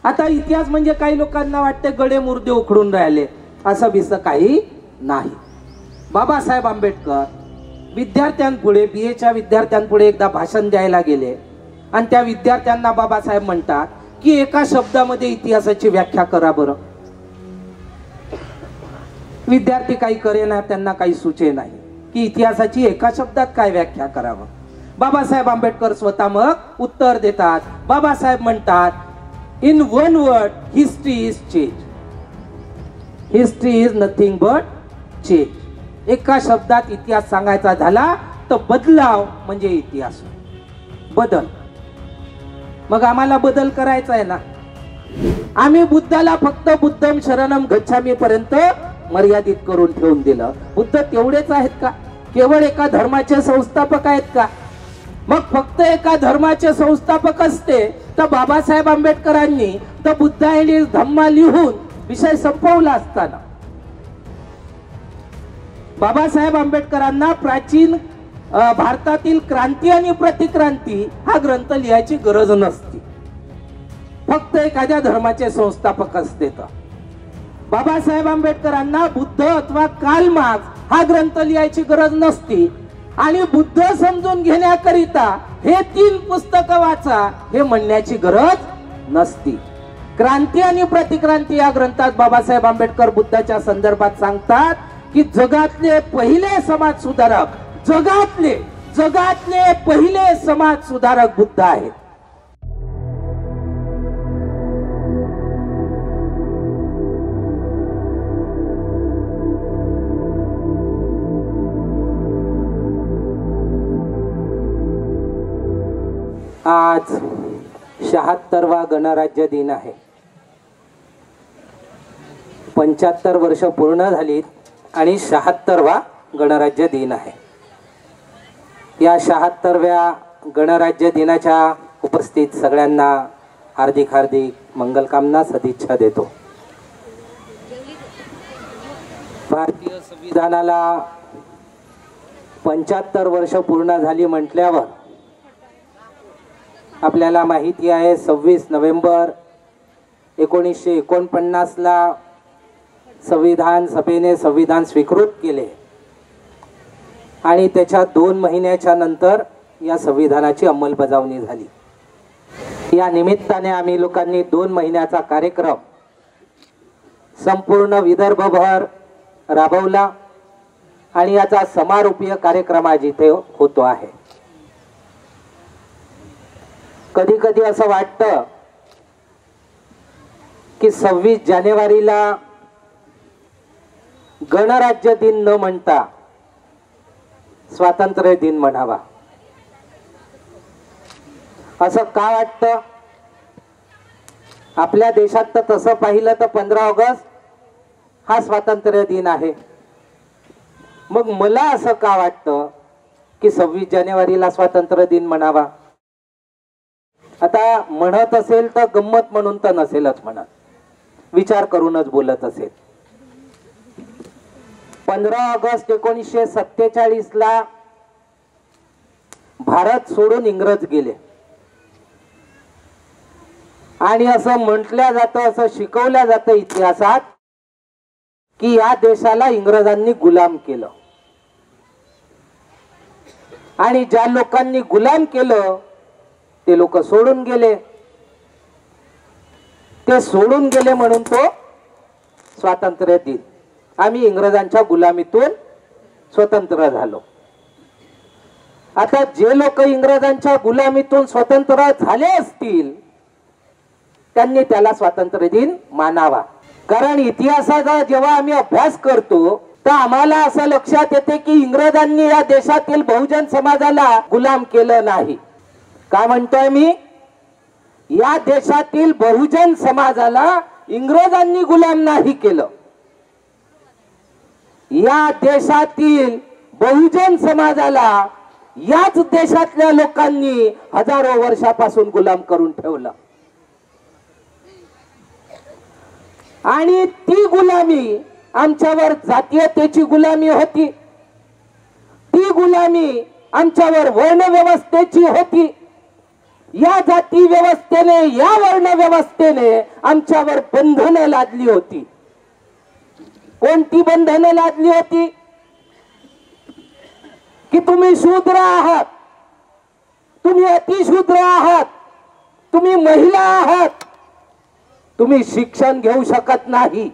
आता इतिहास म्हणजे काही लोकांना वाटते गडे मुर्दे उखडून राहिले, असं बिसं काही नाही. बाबासाहेब आंबेडकर विद्यार्थ्यांपुढे, बीएच्या विद्यार्थ्यांपुढे एकदा भाषण द्यायला गेले आणि त्या विद्यार्थ्यांना बाबासाहेब म्हणतात की एका शब्दामध्ये इतिहासाची व्याख्या करा बरं. विद्यार्थी काही करेना, त्यांना काही सुचे नाही की इतिहासाची एका शब्दात काय व्याख्या करावं. बाबासाहेब आंबेडकर स्वतः मग उत्तर देतात. बाबासाहेब म्हणतात, in one word history is change. History is nothing but change. एका शब्दात इतिहास सांगायचा झाला तर बदलाव म्हणजे इतिहास, बदल. मग आम्हाला बदल करायचा आहे ना. आम्ही बुद्धाला फक्त बुद्धम शरणम गच्छामी पर्यंत मर्यादित करून ठेवून दिलं. बुद्ध तेवढेच आहेत का? केवळ एका धर्माचे संस्थापक आहेत का? मग फक्त एका धर्माचे संस्थापक असते तर बाबासाहेब आंबेडकरांनी तर बुद्ध आणि धम्मा लिहून विषय संपवला असताना. बाबासाहेब आंबेडकरांना प्राचीन भारतातील क्रांती आणि प्रतिक्रांती हा ग्रंथ लिहायची गरज नसती, फक्त एखाद्या धर्माचे संस्थापक असते. तर बाबासाहेब आंबेडकरांना बुद्ध अथवा कार्ल मार्क्स हा ग्रंथ लिहायची गरज नसती आणि बुद्ध समजून घेण्याकरिता हे 3 पुस्तकं वाचा हे म्हणण्याची गरज नसती. क्रांती आणि प्रतिक्रांती या ग्रंथात बाबासाहेब आंबेडकर बुद्धाच्या संदर्भात सांगतात की जगातले पहिले समाज सुधारक, जगातले पहिले समाज सुधारक बुद्ध आहेत. आज 76वा गणराज्य दिन आहे. 75 वर्ष पूर्ण झालीत आणि 76वा गणराज्य दिन आहे. या 76व्या गणराज्य दिनाच्या उपस्थित सगळ्यांना हार्दिक मंगलकामना, सदिच्छा देतो. भारतीय संविधानाला 75 वर्ष पूर्ण झाली म्हटल्यावर आपल्याला माहिती आहे 26 नोव्हेंबर 1949 ला संविधान सभेने संविधान स्वीकृत केले आणि त्याच्या 2 महिन्याच्या नंतर या संविधानाची अंमलबजावणी झाली. या निमित्ताने आम्ही लोकांनी 2 महिन्याचा कार्यक्रम संपूर्ण विदर्भभर राबवला आणि याचा समारोपीय कार्यक्रम आज इथे होतो आहे. कधी कधी असं वाटतं की 26 जानेवारीला गणराज्य दिन न म्हणता स्वातंत्र्य दिन म्हणावा. असं का वाटतं? आपल्या देशात तर तसं पाहिलं तर 15 ऑगस्ट हा स्वातंत्र्य दिन आहे. मग मला असं का वाटतं की 26 जानेवारीला स्वातंत्र्य दिन म्हणावा? आता म्हणत असेल तर गंमत म्हणून तर नसेलच म्हणत, विचार करूनच बोलत असेल. 15 ऑगस्ट 1947 ला भारत सोडून इंग्रज गेले आणि असं म्हटलं जातं, असं शिकवलं जातं इतिहासात की या देशाला इंग्रजांनी गुलाम केलं आणि ज्या लोकांनी गुलाम केलं ते लोक सोडून गेले. ते सोडून गेले म्हणून तो स्वातंत्र्य दिन. आम्ही इंग्रजांच्या गुलामीतून स्वतंत्र झालो. आता जे लोक इंग्रजांच्या गुलामीतून स्वतंत्र झाले असतील त्यांनी त्याला स्वातंत्र्य दिन मानावा. कारण इतिहासाचा जेव्हा आम्ही अभ्यास करतो तर आम्हाला असं लक्षात येते की इंग्रजांनी या देशातील बहुजन समाजाला गुलाम केलं नाही. काय म्हणतोय मी? या देशातील बहुजन समाजाला इंग्रजांनी गुलाम नाही केलं. या देशातील बहुजन समाजाला याच देशातल्या लोकांनी हजारो वर्षापासून गुलाम करून ठेवलं आणि ती गुलामी आमच्यावर जातीयतेची गुलामी होती. ती गुलामी आमच्यावर वर्ण व्यवस्थेची होती. या जाती व्यवस्थेने, या वर्ण व्यवस्थेने आमच्यावर बंधनं लादली होती. कोणती बंधनं लादली होती? की तुम्ही शूद्र आहात, तुम्ही अतिशूद्र आहात, तुम्ही महिला आहात, तुम्ही शिक्षण घेऊ शकत नाही,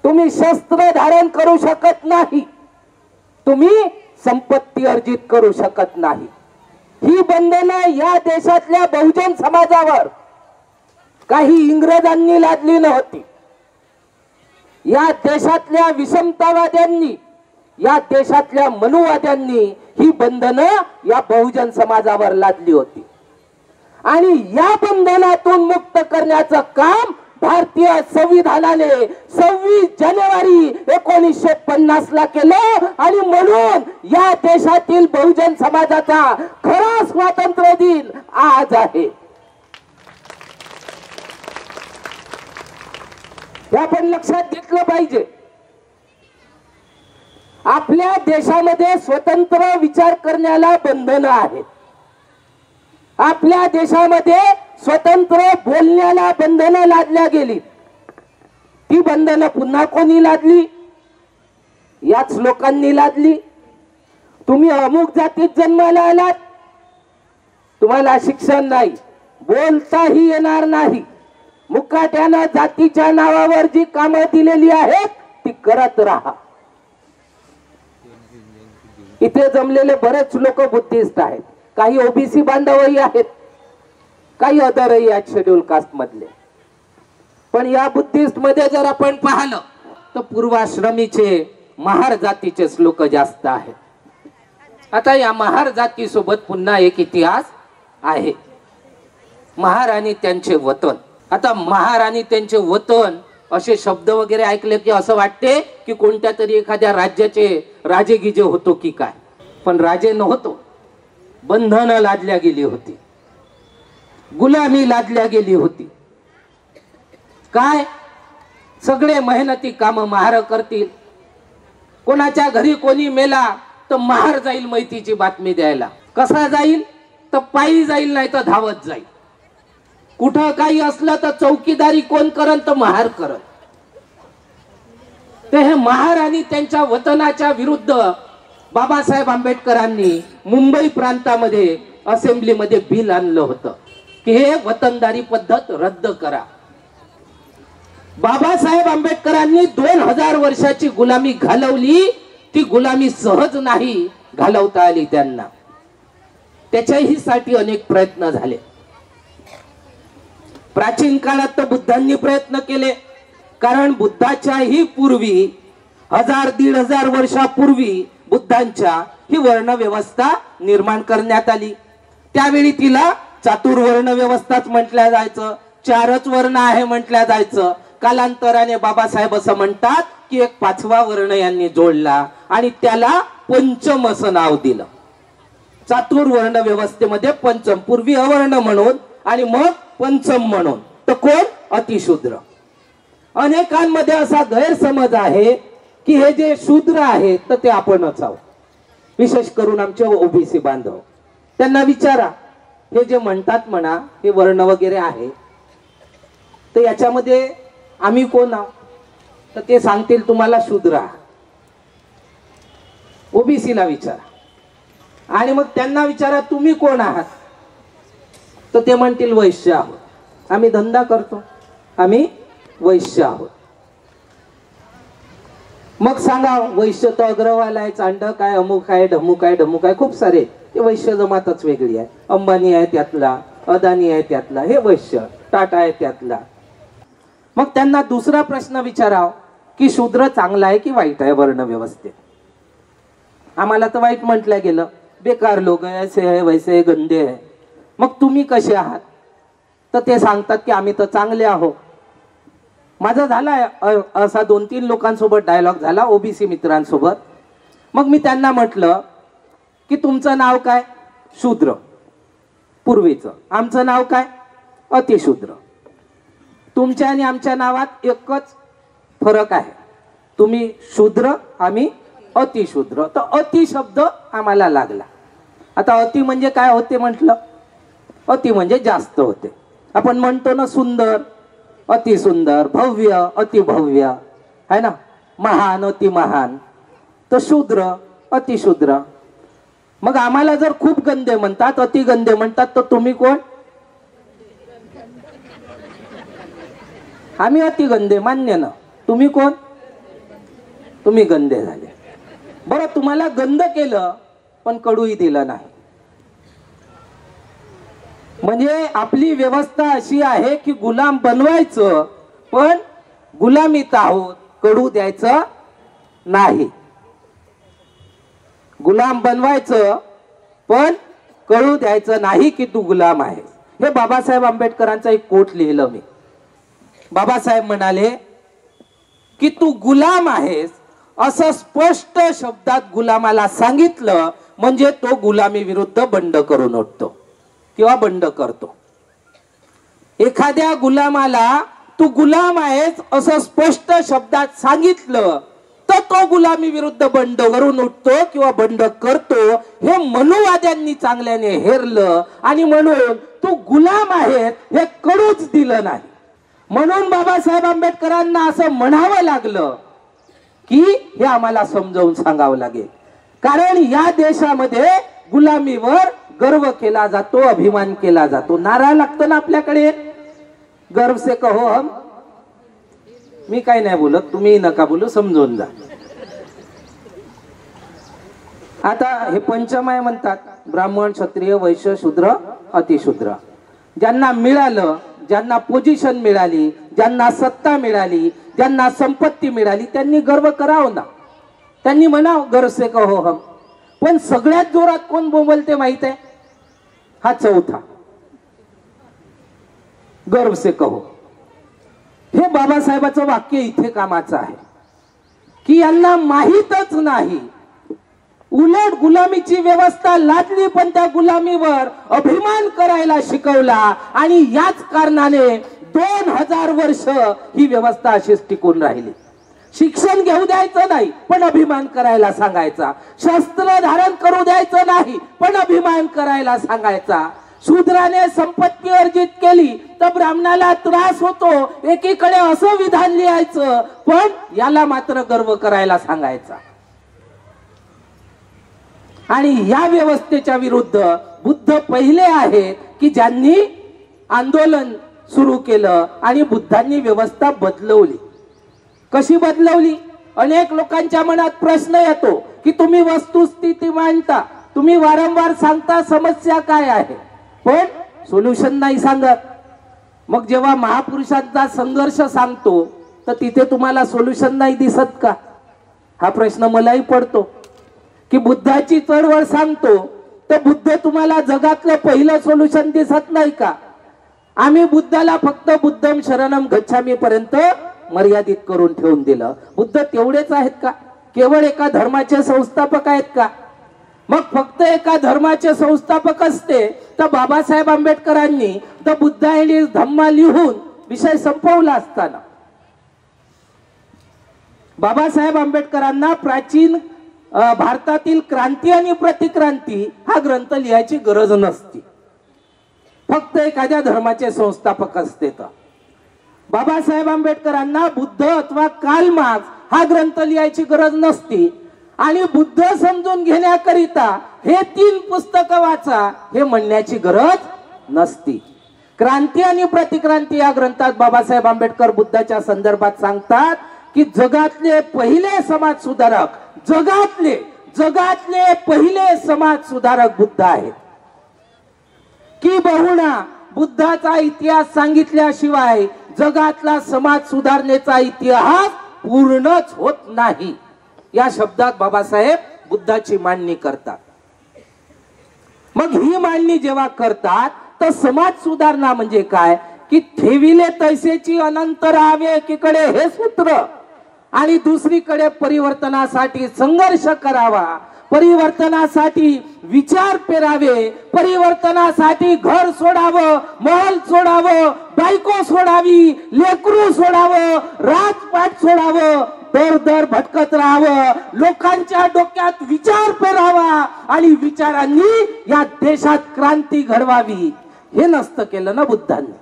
तुम्ही शस्त्र धारण करू शकत नाही, तुम्ही संपत्ती अर्जित करू शकत नाही. ही बंधनं या देशातल्या बहुजन समाजावर काही इंग्रजांनी लादली नव्हती. या देशातल्या विषमतावाद्यांनी, या देशातल्या मनुवाद्यांनी ही बंधनं या बहुजन समाजावर लादली होती. आणि या बंधनातून मुक्त करण्याचं काम भारतीय संविधानाने 26 जानेवारी 1950 ला केलं. आणि म्हणून या देशातील बहुजन समाजाचा खरा स्वातंत्र्य दिन आज आहे. हे आपण लक्षात घेतलं पाहिजे. आपल्या देशामध्ये स्वतंत्र विचार करण्याला बंधनं आहेत. आपल्या देशामध्ये स्वतंत्र बोलण्याला बंधनं लादल्या गेली. ती बंधनं पुन्हा कोणी लादली? याच लोकांनी लादली. तुम्ही अमुक जातीत जन्माला आलात, तुम्हाला शिक्षण नाही, बोलताही येणार नाही, मुकाट्यानं जातीच्या नावावर जी कामं दिलेली आहेत ती करत राहा. इथे जमलेले बरेच लोक बुद्धिस्ट आहेत, काही ओबीसी बांधवही आहेत, काही अदरही आहेत शेड्यूल कास्ट मधले. पण या बुद्धिस्ट मध्ये जर आपण पाहिलं तर पूर्वाश्रमीचे महार जातीचेच लोक जास्त आहेत. आता या महार जाती सोबत पुन्हा एक इतिहास आहे. महार आणि त्यांचे वतन. आता महार आणि त्यांचे वतन असे शब्द वगैरे ऐकले की असं वाटते की कोणत्या तरी एखाद्या राज्याचे राजेगिजे होतो की काय. पण राजे नव्हतो. बंधनं लादल्या गेली होती, गुलामी लादल्या गेली होती. काय? सगळे मेहनती काम महार करतील. कोणाच्या घरी कोणी मेला तर महार जाईल माहितीची बातमी द्यायला. कसा जाईल? तर पायी जाईल, नाही तर धावत जाईल. कुठं काही असलं तर चौकीदारी कोण करन? तर महार करत. ते हे महार आणि त्यांच्या वतनाच्या विरुद्ध बाबासाहेब आंबेडकरांनी मुंबई प्रांतामध्ये असेंब्लीमध्ये बिल आणलं होतं की हे वतनदारी पद्धत रद्द करा. बाबासाहेब आंबेडकरांनी 2000 वर्षाची गुलामी घालवली. ती गुलामी सहज नाही घालवता आली त्यांना. त्याच्याही साठी अनेक प्रयत्न झाले. प्राचीन काळात तर बुद्धांनी प्रयत्न केले, कारण बुद्धाच्याही पूर्वी 1000-1500 वर्षापूर्वी बुद्धांच्या ही वर्ण व्यवस्था निर्माण करण्यात आली. त्यावेळी तिला चातुर्वर्ण व्यवस्थाच म्हटल्या जायचं, 4च वर्ण आहे म्हटल्या जायचं. कालांतराने बाबासाहेब असं म्हणतात की एक 5वा वर्ण यांनी जोडला आणि त्याला पंचम असं नाव दिलं. चातुर्वर्ण व्यवस्थेमध्ये पंचम, पूर्वी अवर्ण म्हणून आणि मग पंचम म्हणून. तर कोण? अतिशूद्र. अनेकांमध्ये असा गैरसमज आहे की हे जे शूद्र आहेत तर ते आपणच आहोत. विशेष करून आमचे ओबीसी बांधव. त्यांना विचारा, हे जे म्हणतात म्हणा हे वर्ण वगैरे आहे तर याच्यामध्ये आम्ही कोण आहोत? तर ते सांगतील तुम्हाला शूद्र आहात. ओबीसीला विचारा आणि मग त्यांना विचारा तुम्ही कोण आहात? तर ते म्हणतील वैश्य आहोत. आम्ही धंदा करतो, आम्ही वैश्य आहोत. मग सांगा, वैश्य तर अग्रवाल आहे, चांडक आहे, अमुक आहे, ढमुक आहे, ढमुक आहे, खूप सारे. ते वैश्य जमातच वेगळी आहे. अंबानी आहे त्यातला, अदानी आहे त्यातला, हे वैश्य. टाटा आहे त्यातला. मग त्यांना दुसरा प्रश्न विचाराव की शूद्र चांगला आहे की वाईट आहे वर्ण व्यवस्थेत? आम्हाला तर वाईट म्हटलं गेलं, बेकार लोक आहे, ऐसे आहे, वैसे आहे, गंदे आहे. मग तुम्ही कसे आहात? तर ते सांगतात की आम्ही तर चांगले आहोत. माझा झाला असा 2-3 लोकांसोबत डायलॉग झाला, ओबीसी मित्रांसोबत. मग मी त्यांना म्हटलं की तुमचं नाव काय? शूद्र. पूर्वीचं. आमचं नाव काय? अतिशूद्र. तुमच्या आणि आमच्या नावात एकच फरक आहे, तुम्ही शूद्र, आम्ही अतिशूद्र. तर अति शब्द आम्हाला लागला. आता अति म्हणजे काय होते म्हटलं? अति म्हणजे जास्त होते. आपण म्हणतो ना सुंदर, अति सुंदर, भव्य, अति भव्य, है ना, महान, अति महान. तर शूद्र, अति शूद्र. मग आम्हाला जर खूप गंदे म्हणतात, अति गंदे म्हणतात, तर तुम्ही कोण? आम्ही अति गंदे, मान्य ना. तुम्ही कोण? तुम्ही गंदे झाले. बरं, तुम्हाला गंद केलं पण कडूही दिलं नाही. म्हणजे आपली व्यवस्था अशी आहे की गुलाम बनवायचं पण गुलामीत आहोत, कडू द्यायचं नाही. गुलाम बनवायचं पण कळू द्यायचं नाही की तू गुलाम आहेस. हे बाबासाहेब आंबेडकरांचा एक कोट लिहिलं मी. बाबासाहेब म्हणाले की तू गुलाम आहेस असं स्पष्ट शब्दात गुलामाला सांगितलं म्हणजे तो गुलामी विरुद्ध बंड करून उठतो किंवा बंड करतो. एखाद्या गुलामाला तू गुलाम आहेस असं स्पष्ट शब्दात सांगितलं तर तो गुलामी विरुद्ध बंड करून उठतो किंवा बंड करतो. हे मनुवाद्यांनी चांगल्याने हेरलं आणि म्हणून तू गुलाम आहेस हे कळूच दिलं नाही. म्हणून बाबासाहेब आंबेडकरांना असं म्हणावं लागलं की हे आम्हाला समजावून सांगावं लागेल. कारण या देशामध्ये गुलामीवर गर्व केला जातो, अभिमान केला जातो. नारा लागतो ना आपल्याकडे, गर्व से कहो हम. मी काय नाही बोलत, तुम्ही नका बोलू, समजून जा. आता हे पंचमाय म्हणतात, ब्राह्मण, क्षत्रिय, वैश्य, शूद्र, अतिशूद्र. ज्यांना मिळालं, ज्यांना पोझिशन मिळाली, ज्यांना सत्ता मिळाली, ज्यांना संपत्ती मिळाली, त्यांनी गर्व करावं ना. त्यांनी म्हणाव गर्व से कहो हम. पण सगळ्यात जोरात कोण बोंबलते माहित आहे? हा चौथा, गर्व से कहो. हे बाबासाहेबाचं वाक्य इथे कामाचं आहे की यांना माहीतच नाही. उलट गुलामीची व्यवस्था लादली पण त्या गुलामीवर अभिमान करायला शिकवला आणि याच कारणाने 2000 वर्ष ही व्यवस्था अशीच टिकून राहिली. शिक्षण घेऊ द्यायचं नाही पण अभिमान करायला सांगायचा. शस्त्र धारण करू द्यायचं नाही पण अभिमान करायला सांगायचा. शूद्राने संपत्ती अर्जित केली तर ब्राह्मणाला त्रास होतो, एकीकडे असं विधान लिहायचं पण याला मात्र गर्व करायला सांगायचा. आणि या व्यवस्थेच्या विरुद्ध बुद्ध पहिले आहेत की ज्यांनी आंदोलन सुरू केलं आणि बुद्धांनी व्यवस्था बदलवली. कशी बदलवली? अनेक लोकांच्या मनात प्रश्न येतो की तुम्ही वस्तुस्थिती मांडता, तुम्ही वारंवार सांगता समस्या काय आहे पण सोल्युशन नाही सांगत. मग जेव्हा महापुरुषांचा संघर्ष सांगतो तर तिथे तुम्हाला सोल्युशन नाही दिसत का? हा प्रश्न मलाही पडतो की बुद्धाची चळवळ सांगतो तर बुद्ध तुम्हाला जगातलं पहिलं सोल्युशन दिसत नाही का? आम्ही बुद्धाला फक्त बुद्धम शरणम गच्छामी पर्यंत मर्यादित करून ठेवून दिलं. बुद्ध तेवढेच आहेत का? केवळ एका धर्माचे संस्थापक आहेत का? मग फक्त एका धर्माचे संस्थापक असते तर बाबासाहेब आंबेडकरांनी द बुद्ध अँड हिज धम्मा लिहून विषय संपवला असताना. बाबासाहेब आंबेडकरांना प्राचीन भारतातील क्रांती आणि प्रतिक्रांती हा ग्रंथ लिहायची गरज नसती, फक्त एखाद्या धर्माचे संस्थापक असते. तर बाबासाहेब आंबेडकरांना बुद्ध अथवा कार्ल मार्क्स हा ग्रंथ लिहायची गरज नसती आणि बुद्ध समजून घेण्याकरिता हे 3 पुस्तकं वाचा हे म्हणण्याची गरज नसती. क्रांती आणि प्रतिक्रांती या ग्रंथात बाबासाहेब आंबेडकर बुद्धाच्या संदर्भात सांगतात की जगातले पहिले समाज सुधारक, जगातले पहिले समाज सुधारक बुद्ध आहेत. की बहुणा बुद्धाचा इतिहास सांगितल्याशिवाय जगातला समाज सुधारणेचा इतिहास पूर्णच होत नाही. या शब्दात बाबासाहेब बुद्धाची मांडणी करतात. मग ही मांडणी जेव्हा करतात तर समाज सुधारणा म्हणजे काय की ठेविले तैसेची अनंत राहावे एकीकडे हे सूत्र आणि दुसरीकडे परिवर्तनासाठी संघर्ष करावा, परिवर्तनासाठी विचार पेरावे, परिवर्तनासाठी घर सोडावं, महल सोडावं, बायको सोडावी, लेकरू सोडावं, राजपाट सोडावं, दर भटकत राहावं, लोकांच्या डोक्यात विचार पेरावा आणि विचारांनी या देशात क्रांती घडवावी. हे नसतं केलं ना बुद्धांनी,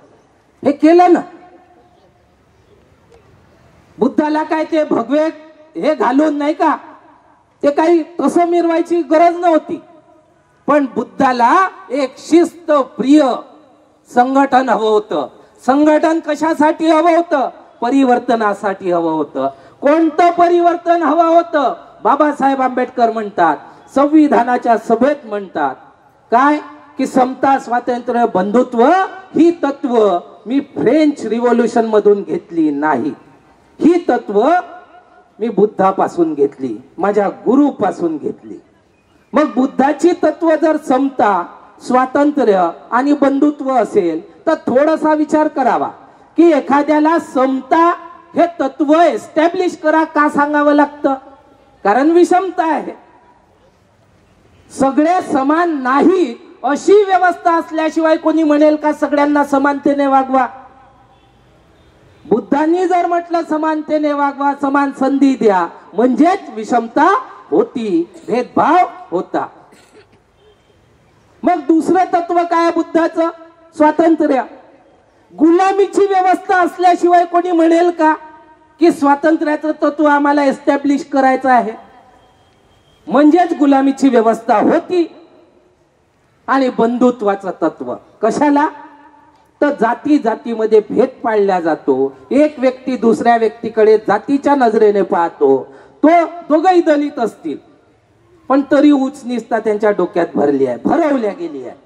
हे केलं ना. बुद्धाला काय ते भगवे हे घालून नाही का, ते काही तसं मिरवायची गरज नव्हती. पण बुद्धाला एक शिस्त प्रिय संघटन हवं होतं. संघटन कशासाठी हवं होतं? परिवर्तनासाठी हवं होतं. कोणतं परिवर्तन हवं होतं? बाबासाहेब आंबेडकर म्हणतात, संविधानाच्या सभेत म्हणतात काय की समता, स्वातंत्र्य, बंधुत्व ही तत्व मी फ्रेंच रिव्होल्यूशन मधून घेतली नाही. ही तत्व मी बुद्धापासून घेतली, माझ्या गुरुपासून घेतली. मग बुद्धाची तत्व जर समता, स्वातंत्र्य आणि बंधुत्व असेल तर थोडासा विचार करावा की एखाद्याला समता हे तत्व एस्टॅब्लिश करा का सांगावं लागतं? कारण विषमता आहे. सगळे समान नाही अशी व्यवस्था असल्याशिवाय कोणी म्हणेल का सगळ्यांना समानतेने वागवा? बुद्धांनी जर म्हटलं समानतेने वागवा, समान संधी द्या, म्हणजेच विषमता होती, भेदभाव होता. मग दुसरं तत्व काय बुद्धाचं? स्वातंत्र्य. गुलामीची व्यवस्था असल्याशिवाय कोणी म्हणेल का की स्वातंत्र्याचं तत्व आम्हाला एस्टॅब्लिश करायचं आहे? म्हणजेच गुलामीची व्यवस्था होती. आणि बंधुत्वाचं तत्व कशाला? तर जाती जातीमध्ये भेद पाळला जातो. एक व्यक्ती दुसऱ्या व्यक्तीकडे जातीच्या नजरेने पाहतो. तो दोघही दलित असतील पण तरी उच्च निस्ता त्यांच्या डोक्यात भरली आहे, भरवल्या गेली आहे.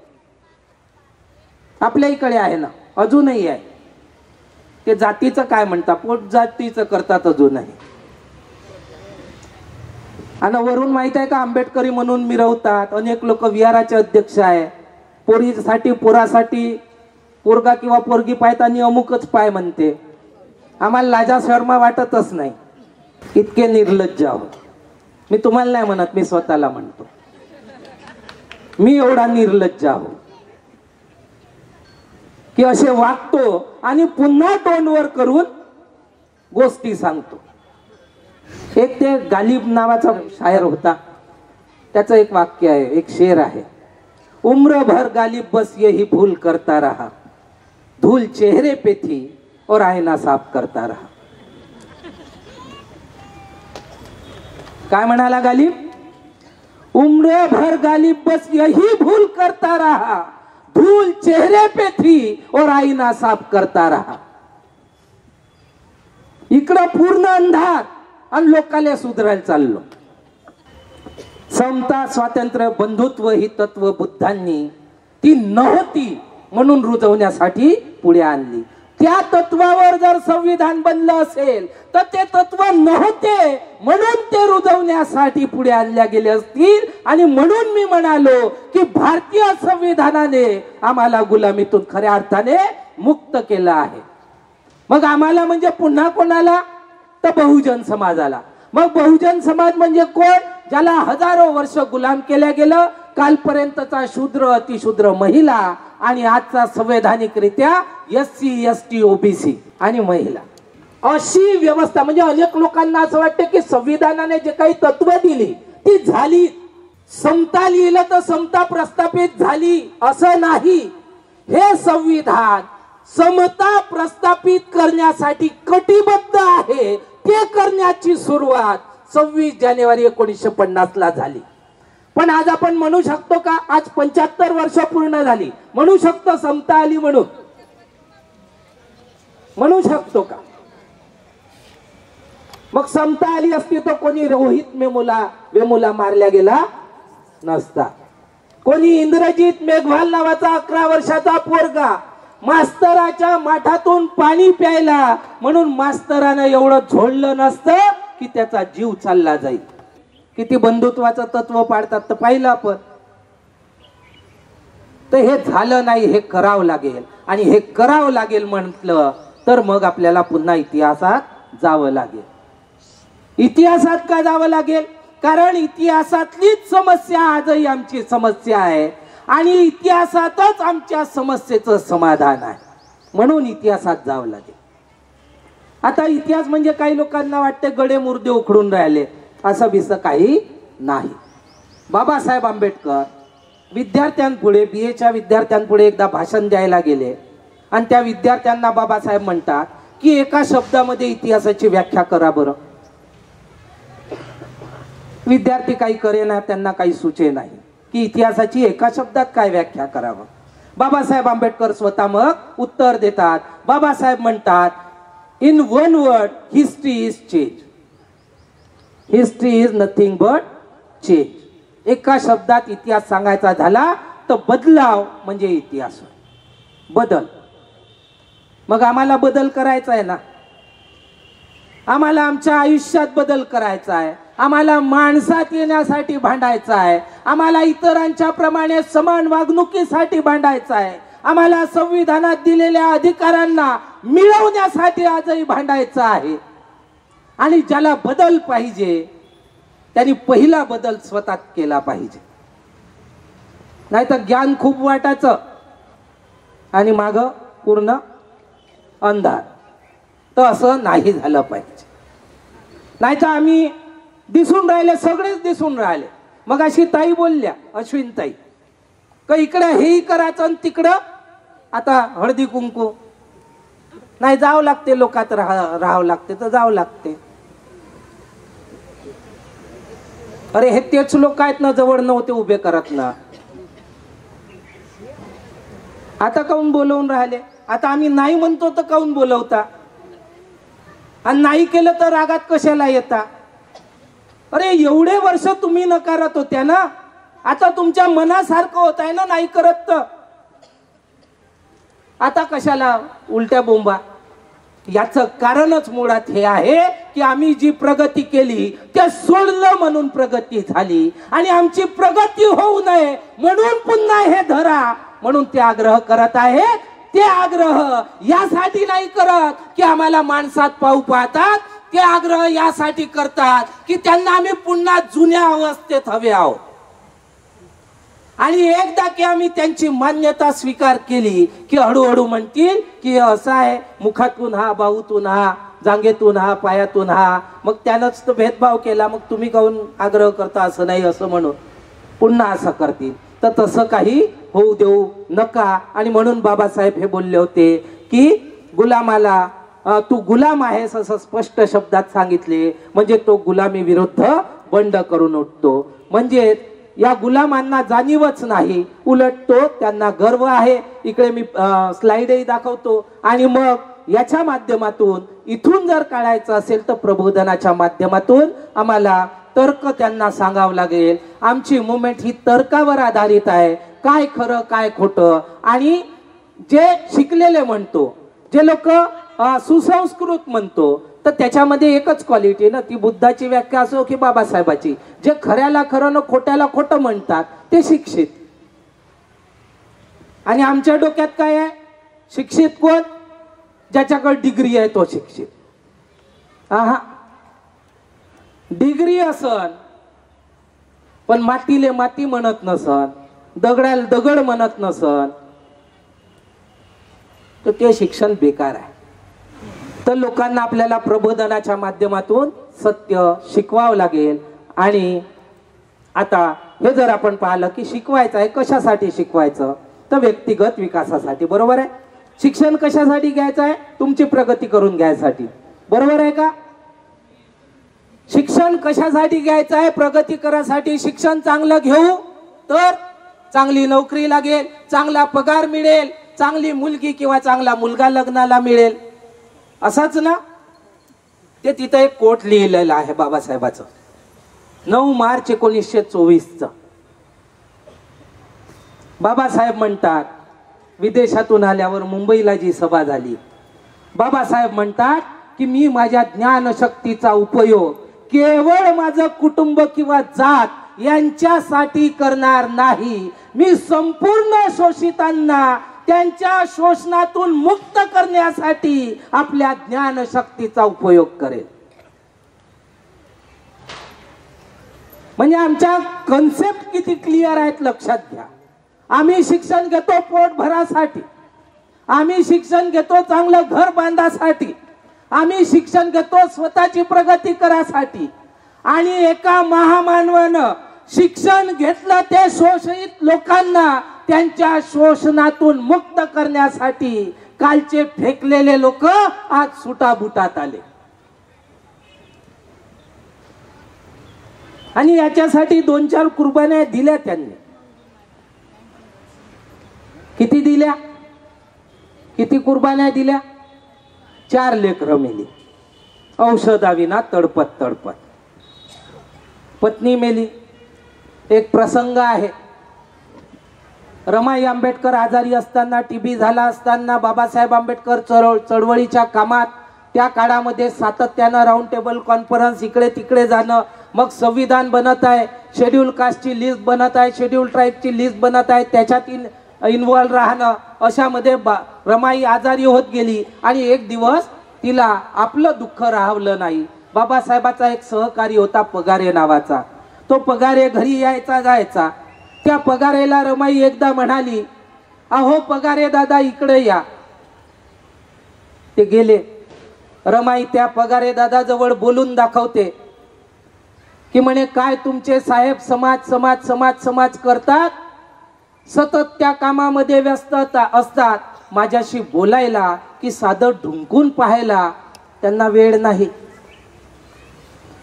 आपल्या इकडे आहे ना, अजूनही आहे. ते जातीचं काय म्हणतात, पोट जातीचं करतात अजूनही. आणि वरून माहित आहे का, आंबेडकरी म्हणून मिरवतात. अनेक लोक विहाराचे अध्यक्ष आहे. पोरीसाठी पोरासाठी पोरगा किंवा पोरगी पाहताना अमुकच पाय म्हणते. आम्हाला लाजा शर्मा वाटतच नाही. इतके निर्लज्ज आहोत. मी तुम्हाला नाही म्हणत, मी स्वतःला म्हणतो. मी एवढा निर्लज्ज आहो की असे वागतो आणि पुन्हा तोंडवर करून गोष्टी सांगतो. एक ते गालिब नावाचा शायर होता, त्याचं एक वाक्य आहे, एक शेर आहे. उम्र भर गालिब बस यही भूल करता रहा, धूल चेहरे पे थी और आईना साफ करता रहा. काय म्हणाला गालिब? उम्र भर गालिब बस यही भूल करता रहा, धूल चेहरे पे थी और आईना साफ करता रहा. इकडं पूर्ण अंधार आणि लोकाले सुधरायला चाललो. समता, स्वातंत्र्य, बंधुत्व ही तत्व बुद्धांनी ती नव्हती म्हणून रुजवण्यासाठी पुढे आणली. त्या तत्वावर जर संविधान बनलं असेल तर ते तत्व नव्हते म्हणून ते रुजवण्यासाठी पुढे आणल्या गेले असतील. आणि म्हणून मी म्हणालो की भारतीय संविधानाने आम्हाला गुलामीतून खऱ्या अर्थाने मुक्त केलं आहे. मग आम्हाला म्हणजे पुन्हा कोणाला? तर बहुजन समाजाला. मग बहुजन समाज म्हणजे कोण? ज्याला हजारो वर्ष गुलाम केल्या गेलं. कालपर्यंतचा शूद्र, अतिशूद्र, महिला आणि आजचा संवैधानिकरित्या SC ST OBC आणि महिला, अशी व्यवस्था. म्हणजे अनेक लोकांना असं वाटतं की संविधानाने जे काही तत्व दिली ती झाली. समता लिहिलं तर समता प्रस्थापित झाली असं नाही. हे संविधान समता प्रस्थापित करण्यासाठी कटिबद्ध आहे. ते करण्याची सुरुवात 26 जानेवारी 1950 ला झाली. पण आज आपण म्हणू शकतो का? आज 75 वर्ष पूर्ण झाली, म्हणू शकतो समता आली म्हणून? म्हणू शकतो का? मग समता आली असती तर कोणी रोहित वेमुला मारल्या गेला नसता. कोणी इंद्रजित मेघवाल नावाचा 11 वर्षाचा पोरगा मास्तराच्या माठातून पाणी प्यायला म्हणून मास्तरानं एवढं झोडलं नसतं की त्याचा जीव चालला जाईल. किती बंधुत्वाचं तत्व पाडतात तर पाहिलं आपण. तर हे झालं नाही, हे करावं लागेल. आणि हे करावं लागेल म्हटलं तर मग आपल्याला पुन्हा इतिहासात जावं लागेल. इतिहासात का जावं लागेल? कारण इतिहासातलीच समस्या आजही आमची समस्या आहे आणि इतिहासातच आमच्या समस्येचं समाधान आहे. म्हणून इतिहासात जावं लागेल. आता इतिहास म्हणजे काही लोकांना वाटते गडे मुर्दे उखडून राहिले, असं बिसं काही नाही. बाबासाहेब आंबेडकर विद्यार्थ्यांपुढे, BA विद्यार्थ्यांपुढे एकदा भाषण द्यायला गेले आणि त्या विद्यार्थ्यांना बाबासाहेब म्हणतात की एका शब्दामध्ये इतिहासाची व्याख्या करा बरं. विद्यार्थी काही करेना, त्यांना काही सुचे नाही की इतिहासाची एका शब्दात काय व्याख्या करावं. बाबासाहेब आंबेडकर स्वतः मग उत्तर देतात. बाबासाहेब म्हणतात, in one word history is change. History is nothing but change. एका शब्दात इतिहास सांगायचा झाला तर बदलाव म्हणजे इतिहास. बदल. मग आम्हाला बदल करायचा आहे ना, आम्हाला आमच्या आयुष्यात बदल करायचा आहे, आम्हाला माणसात येण्यासाठी भांडायचं आहे, आम्हाला इतरांच्या प्रमाणे समान वागणुकीसाठी भांडायचं आहे, आम्हाला संविधानात दिलेल्या अधिकारांना मिळवण्यासाठी आजही भांडायचं आहे. आणि ज्याला बदल पाहिजे त्यांनी पहिला बदल स्वतःत केला पाहिजे. नाहीतर ज्ञान खूप वाटायचं आणि माग पूर्ण अंधार. तर असं नाही झालं पाहिजे. नाहीतर आम्ही दिसून राहिले, सगळेच दिसून राहिले. मग अशी ताई बोलल्या, अश्विन ताई, का इकडं हेही करायचं आणि तिकडं आता हळदी कुंकू नाही, जावं लागते, लोकात राहावं लागते तर जावं लागते. अरे हे तेच लोक आहेत ना, जवळ नव्हते उभे करत ना, आता काऊन बोलवून राहिले. आता आम्ही नाही म्हणतो तर काऊन बोलवता, आणि नाही केलं तर रागात कशाला येता. अरे एवढे वर्ष तुम्ही नकारत होत्या ना, आता तुमच्या मनासारखं होत आहे ना नाही करत तर आता कशाला उलट्या बोंबा. याचं कारणच मुळात हे आहे की आम्ही जी प्रगती केली ते सोडलं म्हणून प्रगती झाली, आणि आमची प्रगती होऊ नये म्हणून पुन्हा हे धरा म्हणून ते आग्रह करत आहे. ते आग्रह यासाठी नाही करत की आम्हाला माणसात पाहू पाहतात, ते आग्रह यासाठी करतात की त्यांना आम्ही पुन्हा जुन्या अवस्थेत हवे आहोत. आणि एकदा की आम्ही त्यांची मान्यता स्वीकार केली की हळूहळू म्हणतील की असं आहे, मुखातून हा, बाहूतून हा, जांगेतून हा, पायातून हा, मग त्यानंच तो भेदभाव केला, मग तुम्ही काहून आग्रह करता असं नाही असं म्हणून पुन्हा असं करतील. तर तसं काही होऊ देऊ नका. आणि म्हणून बाबासाहेब हे बोलले होते की गुलामाला तू गुलाम आहेस असं स्पष्ट शब्दात सांगितले म्हणजे तो गुलामी विरुद्ध बंड करून उठतो. म्हणजे या गुलामांना जाणीवच नाही, उलट तो त्यांना गर्व आहे. इकडे मी स्लाइडही दाखवतो. आणि मग याच्या माध्यमातून इथून जर काढायचं असेल तर प्रबोधनाच्या माध्यमातून आम्हाला तर्क त्यांना सांगावं लागेल. आमची मुवमेंट ही तर्कावर आधारित आहे, काय खरं काय खोटं. आणि जे शिकलेले म्हणतो, जे लोक सुसंस्कृत म्हणतो, तर त्याच्यामध्ये एकच क्वालिटी ना, ती बुद्धाची व्याख्या असो की बाबासाहेबाची, जे खऱ्याला खरं न खोट्याला खोटं म्हणतात ते शिक्षित. आणि आमच्या डोक्यात काय आहे, शिक्षित कोण, ज्याच्याकडे डिग्री आहे तो शिक्षित. हा डिग्री असन पण मातीले माती म्हणत नसन, दगडाला दगड म्हणत नसन, तर ते शिक्षण बेकार आहे. तर लोकांना आपल्याला प्रबोधनाच्या माध्यमातून सत्य शिकवावं लागेल. आणि आता हे जर आपण पाहिलं की शिकवायचं आहे, कशासाठी शिकवायचं, तर व्यक्तिगत विकासासाठी. बरोबर आहे. शिक्षण कशासाठी घ्यायचं आहे, तुमची प्रगती करून घ्यायसाठी. बरोबर आहे का. शिक्षण कशासाठी घ्यायचं आहे, प्रगती करायसाठी. शिक्षण चांगलं घेऊ तर चांगली नोकरी लागेल, चांगला पगार मिळेल, चांगली मुलगी किंवा चांगला मुलगा लग्नाला मिळेल, असंच ना. ते तिथं एक कोट लिहिलेलं आहे बाबासाहेबाचं, 9 मार्च 1924. बाबासाहेब म्हणतात, विदेशातून आल्यावर मुंबईला जी सभा झाली, बाबासाहेब म्हणतात की मी माझ्या ज्ञानशक्तीचा उपयोग केवळ माझं कुटुंब किंवा जात यांच्यासाठी करणार नाही, मी संपूर्ण शोषितांना त्यांच्या शोषणातून मुक्त करण्यासाठी आपल्या ज्ञानशक्तीचा उपयोग करेल. म्हणजे आमच्या कन्सेप्ट किती क्लिअर आहेत लक्षात घ्या. आम्ही शिक्षण घेतो पोट भरासाठी, आम्ही शिक्षण घेतो चांगलं घर बांधासाठी, आम्ही शिक्षण घेतो स्वतःची प्रगती करासाठी. आणि एका महामानवानं शिक्षण घेतलं ते शोषित लोकांना त्यांच्या शोषणातून मुक्त करण्यासाठी कालचे फेकलेले लोक आज सुटाबुटात आले आणि याच्यासाठी 2-4 कुर्बान्या दिल्या त्यांनी. किती दिल्या? किती कुर्बान्या दिल्या? 4 लेकरं मेली औषधाविना तडपत तडपत. पत्नी मेली. एक प्रसंग आहे, रमाई आंबेडकर आजारी असताना, टीबी झाला असताना, बाबासाहेब आंबेडकर चळवळीच्या कामात त्या काळामध्ये सातत्यानं राऊंड टेबल कॉन्फरन्स इकडे तिकडे जाणं, मग संविधान बनत आहे, शेड्यूल कास्टची लिस्ट बनत आहे, शेड्यूल ट्राईबची लिस्ट बनत आहे, त्याच्यात इन्व्हॉल्व राहणं, अशामध्ये रमाई आजारी होत गेली आणि एक दिवस तिला आपलं दुःख राहवलं नाही. बाबासाहेबाचा एक सहकारी होता पगारे नावाचा, तो पगारे घरी यायचा जायचा. त्या पगारेला रमाई एकदा म्हणाली, अहो पगारे दादा इकडे या. ते गेले. रमाई त्या पगारे दादा जवळ बोलून दाखवते की म्हणे काय तुमचे साहेब समाज समाज समाज समाज करतात, सतत त्या कामामध्ये व्यस्त असतात, माझ्याशी बोलायला की साधं ढुंकून पाहायला त्यांना वेळ नाही.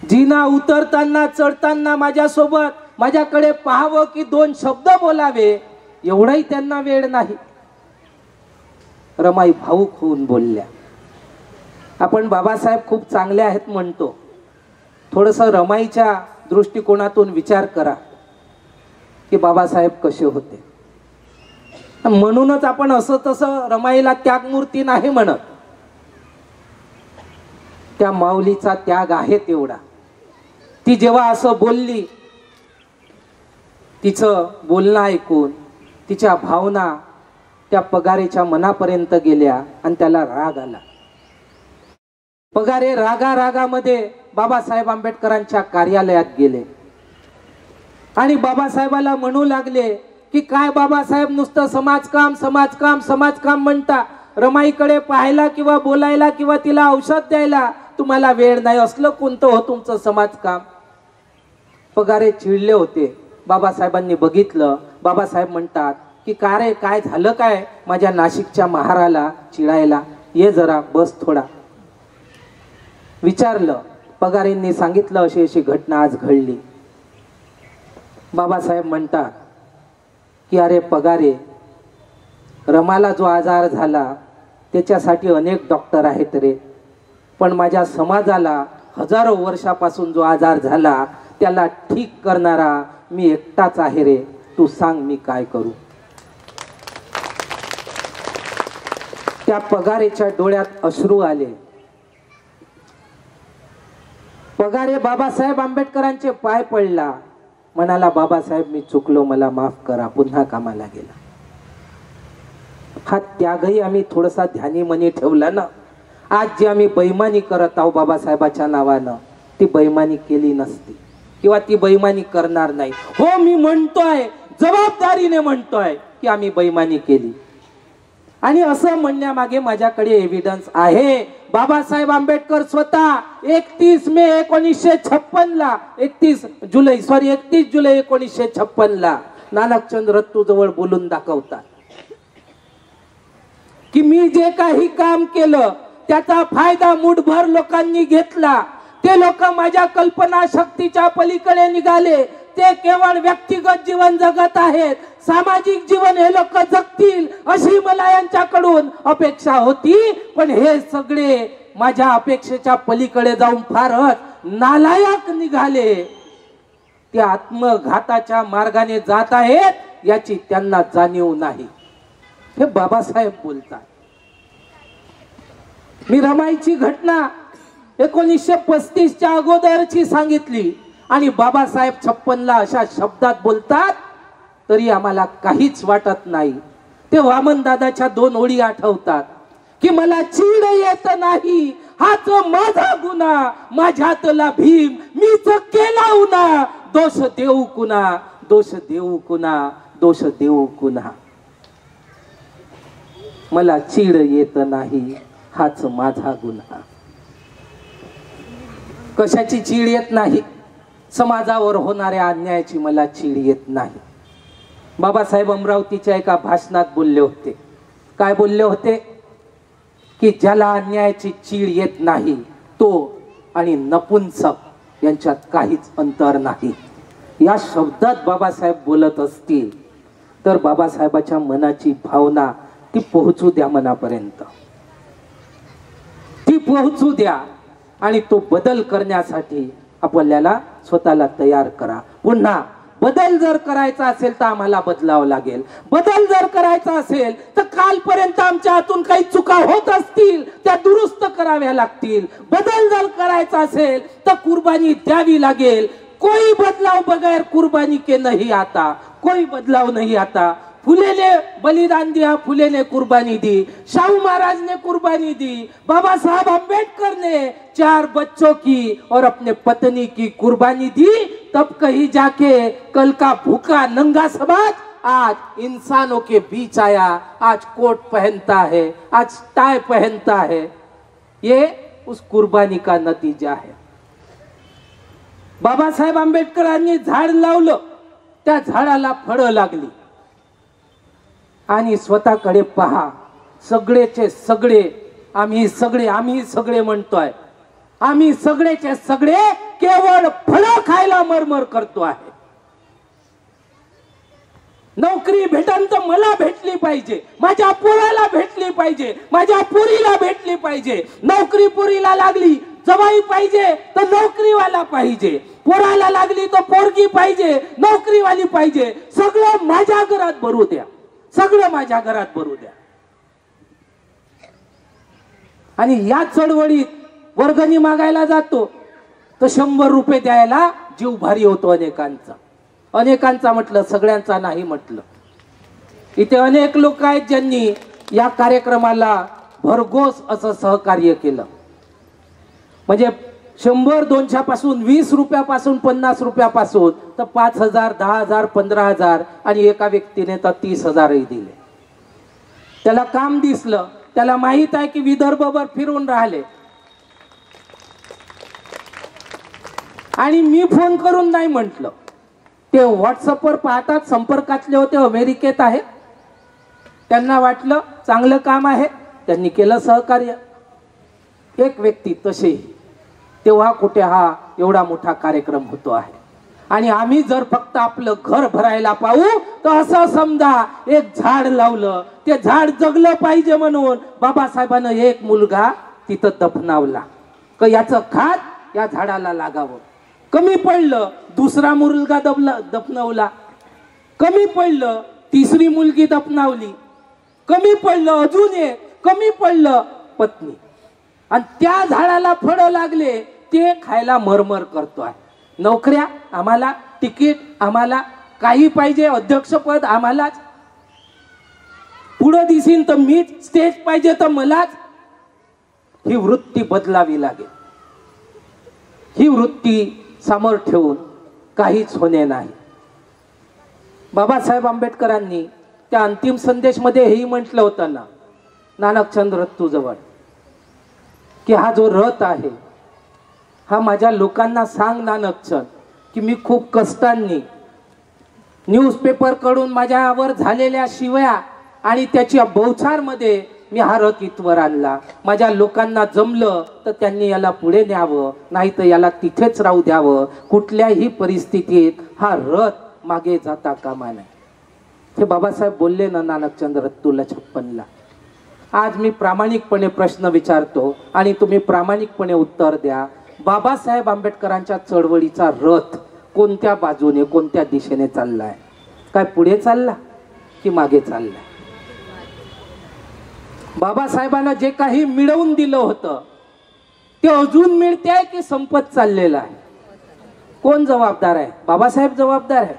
जिना उतरताना चढताना माझ्यासोबत माझ्याकडे पाहावं की 2 शब्द बोलावे एवढाही त्यांना वेळ नाही. रमाई भावुक होऊन बोलल्या. आपण बाबासाहेब खूप चांगले आहेत म्हणतो, थोडस रमाईच्या दृष्टिकोनातून विचार करा की बाबासाहेब कसे होते. म्हणूनच आपण असं तसं रमाईला त्यागमूर्ती नाही म्हणत, त्या माऊलीचा त्याग आहे तेवढा. ती जेव्हा असं बोलली, तिचं बोलणं ऐकून तिच्या भावना त्या पगारेच्या मनापर्यंत गेल्या आणि त्याला राग आला. पगारे रागारागामध्ये बाबासाहेब आंबेडकरांच्या कार्यालयात गेले आणि बाबासाहेबाला म्हणू लागले की काय बाबासाहेब नुसतं समाजकाम समाजकाम समाजकाम म्हणता, रमाईकडे पाहायला किंवा बोलायला किंवा तिला औषध द्यायला तुम्हाला वेळ नाही, असलं कोणतं हो तुमचं समाजकाम. पगारे चिडले होते. बाबासाहेबांनी बघितलं. बाबासाहेब म्हणतात की का रे काय झालं काय माझ्या नाशिकच्या महाराला चिडायला, ये जरा बस थोडा. विचारलं. पगारेंनी सांगितलं अशी अशी घटना आज घडली. बाबासाहेब म्हणतात की अरे पगारे, रमाला जो आजार झाला त्याच्यासाठी अनेक डॉक्टर आहेत रे, पण माझ्या समाजाला हजारो वर्षापासून जो आजार झाला त्याला ठीक करणारा मी एकटाच आहे रे, तू सांग मी काय करू. त्या पगारेच्या डोळ्यात अश्रू आले. पगारे बाबासाहेब आंबेडकरांचे पाय पडला, म्हणाला बाबासाहेब मी चुकलो, मला माफ करा, पुन्हा कामाला गेला. हा त्यागही आम्ही थोडासा ध्यानी मनी ठेवला ना. आज जी आम्ही बैमानी करत आहोत बाबासाहेबाच्या नावानं, ती बैमानी केली नसती किंवा ती बैमानी करणार नाही. हो मी म्हणतोय, जबाबदारीने म्हणतोय की आम्ही बैमानी केली आणि असं म्हणण्यामागे माझ्याकडे एव्हिडन्स आहे. बाबासाहेब आंबेडकर स्वतः 31 मे 1956 ला 31 जुलै 1956 ला नानकचंद रत्तू जवळ बोलून दाखवतात की मी जे काही काम केलं त्याचा फायदा मुठभर लोकांनी घेतला. ते लोक माझ्या कल्पना शक्तीच्या पलीकडे निघाले. ते केवळ व्यक्तिगत जीवन जगत आहेत, सामाजिक जीवन हे लोक जगतील अशी मला यांच्याकडून अपेक्षा होती. पण हे सगळे माझ्या अपेक्षेच्या पलीकडे जाऊन फारच नालायक निघाले. ते आत्मघाताच्या मार्गाने जात आहेत याची त्यांना जाणीव नाही. हे बाबासाहेब बोलतात. मी रमाईची घटना 1935च्या अगोदरची सांगितली आणि बाबासाहेब 56 ला अशा शब्दात बोलतात तरी आम्हाला काहीच वाटत नाही. ते वामन दादाच्या 2 ओळी आठवतात की मला चीड येत नाही हाच माझा गुन्हा, माझ्यातला भीम मीच केला उन्हा, दोष देऊ कुणा, दोष देऊ कुणा, दोष देऊ कुणा. मला चीड येत नाही हाच माझा गुन्हा. कशाची चीड येत नाही? समाजावर होणाऱ्या अन्यायाची मला चीड येत नाही. बाबासाहेब अमरावतीच्या एका भाषणात बोलले होते. काय बोलले होते? की ज्याला अन्यायाची चीड येत नाही तो आणि नपुंसक यांच्यात काहीच अंतर नाही. या शब्दात बाबासाहेब बोलत असतील तर बाबासाहेबाच्या मनाची भावना ती पोहोचू द्या मनापर्यंत, ती पोहोचू द्या आणि तो बदल करण्यासाठी आपल्याला स्वतःला तयार करा. पुन्हा बदल जर करायचा असेल तर आम्हाला बदलावं लागेल. बदल जर करायचा असेल तर कालपर्यंत आमच्या हातून काही चुका होत असतील त्या दुरुस्त कराव्या लागतील. बदल जर करायचा असेल तर कुर्बानी द्यावी लागेल. कोई बदलाव बगैर कुर्बानी के नहीं आता, कोई बदलाव नहीं आता. फुले ने बलिदान दिया, फुले ने कुर्बानी दी, शाहू महाराज ने कुर्बानी दी, बाबा साहब अम्बेडकर ने 4 बच्चों की और अपने पत्नी की कुर्बानी दी. तब कहीं जाके कल का भूखा नंगा समाज आज इंसानों के बीच आया, आज कोट पहनता है, आज टाई पहनता है. ये उस कुर्बानी का नतीजा है. बाबासाहेब आंबेडकरांनी झाड लावलं, त्या झाडाला फळं लागली. आणि स्वतःकडे पहा, सगळेचे सगळे आम्ही सगळे म्हणतोय, आम्ही सगळेचे सगळे केवळ फळं खायला मरमर करतो आहे. नोकरी भेटन तर मला भेटली पाहिजे, माझ्या पोराला भेटली पाहिजे, माझ्या पोरीला भेटली पाहिजे. नोकरी पोरीला लागली जवाई पाहिजे तर नोकरीवाला पाहिजे, पोराला लागली तर पोरगी पाहिजे, नोकरीवाली पाहिजे. सगळं माझ्या घरात भरू द्या, सगळं माझ्या घरात भरू द्या. आणि या चळवळीत वर्गणी मागायला जातो तर 100 रुपये द्यायला जीव भारी होतो अनेकांचा. अनेकांचा म्हटलं, सगळ्यांचा नाही म्हटलं. इथे अनेक लोक आहेत ज्यांनी या कार्यक्रमाला भरघोस असं सहकार्य केलं. म्हणजे 100-200 पासून 20 रुपयापासून 50 रुपयापासून तर 5,000, 10,000, 15,000 आणि एका व्यक्तीने तर 30,000ही दिले. त्याला काम दिसलं, त्याला माहित आहे की विदर्भभर फिरून राहिले. आणि मी फोन करून नाही म्हटलं, ते व्हॉट्सअपवर पाहतात, संपर्कातले होते, अमेरिकेत आहेत. त्यांना वाटलं चांगलं काम आहे, त्यांनी केलं सहकार्य. एक व्यक्ती तसे तेव्हा कुठे हा एवढा मोठा कार्यक्रम होतो आहे. आणि आम्ही जर फक्त आपलं घर भरायला पाहू तर असं समजा एक झाड लावलं, ते झाड जगलं पाहिजे म्हणून बाबासाहेबांना एक मुलगा तिथं दफनावला का याचं खात या झाडाला लागावं. कमी पडलं दुसरा मुलगा दफनवला, कमी पडलं तिसरी मुलगी दफनावली, कमी पडलं अजून एक, कमी पडलं पत्नी. आणि त्या झाडाला फळं लागले ते खायला मरमर करतोय. नोकऱ्या आम्हाला, तिकीट आम्हाला, काही पाहिजे, अध्यक्षपद आम्हालाच, पुढं दिसीन तर मीच, स्टेज पाहिजे तर मलाच. ही वृत्ती बदलावी लागेल. ही वृत्ती समोर ठेवून काहीच होणे नाही. बाबासाहेब आंबेडकरांनी त्या अंतिम संदेशमध्ये हेही म्हटलं होतं ना, नानकचंद रत्तूजवळ, की हा जो रथ आहे हा माझ्या लोकांना सांग नानकचंद की मी खूप कष्टांनी न्यूजपेपर कडून माझ्यावर झालेल्या शिव्या आणि त्याच्या बौछारमध्ये मी हा रथ इथवर आणला. माझ्या लोकांना जमलं तर त्यांनी याला पुढे न्यावं, नाही तर याला तिथेच राहू द्यावं. कुठल्याही परिस्थितीत हा रथ मागे जाता कामा नये. हे बाबासाहेब बोलले ना नानकचंद रत्तूला 56ला. आज मी प्रामाणिकपणे प्रश्न विचारतो आणि तुम्ही प्रामाणिकपणे उत्तर द्या. बाबासाहेब आंबेडकरांच्या चळवळीचा रथ कोणत्या बाजूने, कोणत्या दिशेने चाललाय? काय पुढे चालला की मागे चाललाय? बाबासाहेबांना जे काही मिळवून दिलं होतं ते अजून मिळते की संपत चाललेलं आहे? कोण जबाबदार आहे? बाबासाहेब जबाबदार आहे,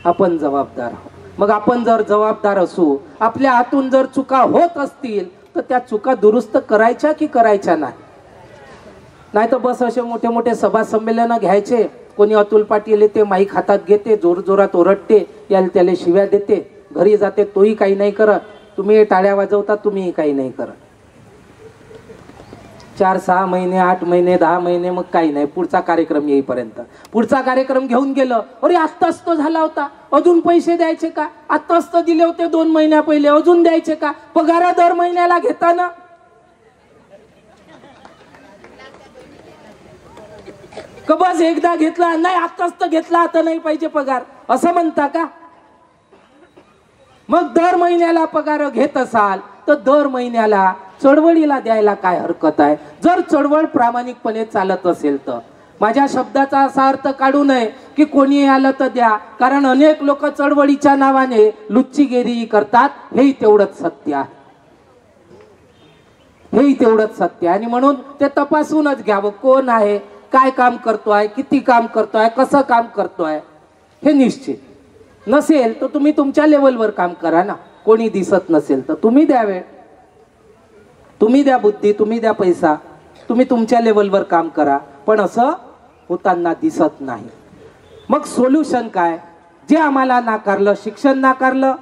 आपण जबाबदार आहोत. मग आपण जर जबाबदार असू, आपल्या हातून जर चुका होत असतील तर त्या चुका दुरुस्त करायच्या की करायच्या नाही? नाही तर बस असे मोठे मोठे सभा संमेलन घ्यायचे, कोणी अतुल पाटील येते, माईक हातात घेते, जोर जोरात ओरडते, याला त्याला शिव्या देते, घरी जाते, तोही काही नाही करत. तुम्ही टाळ्या वाजवता, तुम्ही काही नाही करत. 4-6 महिने 8 महिने 10 महिने मग काही नाही, पुढचा कार्यक्रम येईपर्यंत. पुढचा कार्यक्रम घेऊन गेलं, अरे आत्ताच तो झाला होता, अजून पैसे द्यायचे का? आत्ताच तर दिले होते 2 महिन्या पहिले, अजून द्यायचे का? पगार दर महिन्याला घेता ना. बस एकदा घेतला नाही, आत्ताच तर घेतला, आता नाही पाहिजे पगार, असं म्हणता का? मग दर महिन्याला पगार घेत असाल तर दर महिन्याला चळवळीला द्यायला काय हरकत आहे, जर चळवळ प्रामाणिकपणे चालत असेल तर. माझ्या शब्दाचा असा अर्थ काढू नये की कोणी आलं तर द्या, कारण अनेक लोक चळवळीच्या नावाने लुच्चीगिरी करतात, हेही तेवढंच सत्य आहे, हेही तेवढंच सत्य आहे. आणि म्हणून ते तपासूनच घ्यावं, कोण आहे, काय काम करतोय, किती काम करतोय, कसं काम करतोय, हे निश्चित. नसेल तर तुम्ही तुमच्या लेवलवर काम करा ना. कोणी दिसत नसेल तर तुम्ही द्या वेळ, तुम्ही द्या बुद्धी, तुम्ही द्या पैसा, तुम्ही तुमच्या लेवलवर काम करा, पण असं होताना दिसत नाही. मग सोल्युशन काय? जे आम्हाला नाकारलं, शिक्षण नाकारलं,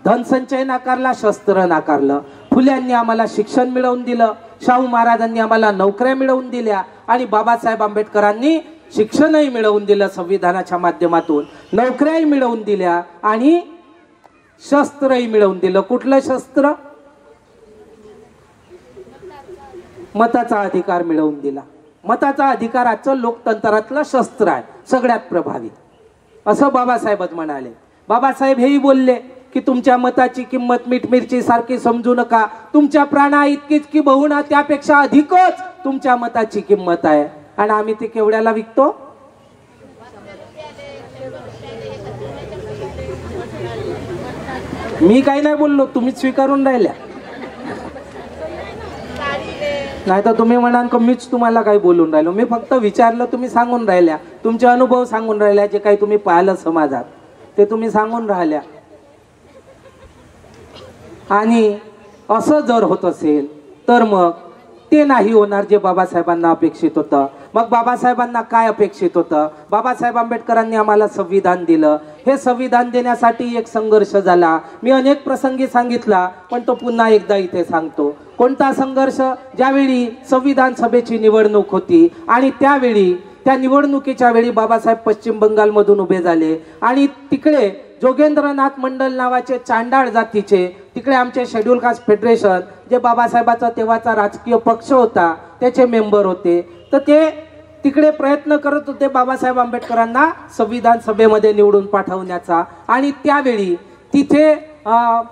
धनसंचय नाकारला, शस्त्र नाकारलं. फुल्यांनी आम्हाला शिक्षण मिळवून दिलं, शाहू महाराजांनी आम्हाला नोकऱ्या मिळवून दिल्या, आणि बाबासाहेब आंबेडकरांनी शिक्षणही मिळवून दिलं संविधानाच्या माध्यमातून, नोकऱ्याही मिळवून दिल्या आणि शस्त्रही मिळवून दिलं. कुठलं शस्त्र? मताचा अधिकार मिळवून दिला. मताचा अधिकार आजचं लोकतंत्रातलं शस्त्र आहे, सगळ्यात प्रभावी, असं बाबासाहेबच म्हणाले. बाबासाहेब हेही बोलले की तुमच्या मताची किंमत मीठ मिरची सारखी समजू नका, तुमच्या प्राणा इतकीच की बहुणा त्यापेक्षा अधिकच तुमच्या मताची किंमत आहे. आणि आम्ही ते केवढ्याला विकतो? मी काही नाही बोललो, तुम्हीच स्वीकारून राहिल्या. नाही तर तुम्ही म्हणाल का मीच तुम्हाला काही बोलून राहिलो. मी फक्त विचारलं, तुम्ही सांगून राहिल्या, तुमचे अनुभव सांगून राहिल्या, जे काही तुम्ही पाहिलं समाजात ते तुम्ही सांगून राहिल्या. आणि असं जर होत असेल तर मग ते नाही होणार जे बाबासाहेबांना अपेक्षित होतं. मग बाबासाहेबांना काय अपेक्षित होतं? बाबासाहेब आंबेडकरांनी आम्हाला संविधान दिलं. हे संविधान देण्यासाठी एक संघर्ष झाला. मी अनेक प्रसंगी सांगितला, पण तो पुन्हा एकदा इथे सांगतो. कोणता संघर्ष? ज्यावेळी संविधान सभेची निवडणूक होती आणि त्यावेळी त्या निवडणुकीच्या वेळी बाबासाहेब पश्चिम बंगालमधून उभे झाले आणि तिकडे जोगेंद्रनाथ मंडल नावाचे चांडाळ जातीचे, तिकडे आमचे शेड्यूल कास्ट फेडरेशन, जे बाबासाहेबाचा तेव्हाचा राजकीय पक्ष होता, त्याचे मेंबर होते. तर ते तिकडे प्रयत्न करत होते बाबासाहेब आंबेडकरांना संविधान सभेमध्ये निवडून पाठवण्याचा. आणि त्यावेळी तिथे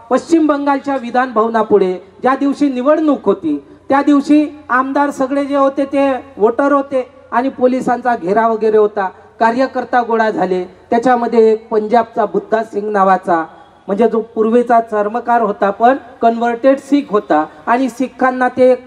पश्चिम बंगालच्या विधान भवनापुढे ज्या दिवशी निवडणूक होती त्या दिवशी आमदार सगळे जे होते ते वोटर होते आणि पोलिसांचा घेरा वगैरे होता. कार्यकर्ता गोळा झाले. त्याच्यामध्ये एक पंजाबचा बुद्धा सिंग नावाचा, म्हणजे जो पूर्वीचा चर्मकार होता पण कन्व्हर्टेड सिख होता, आणि सिखांना ते एक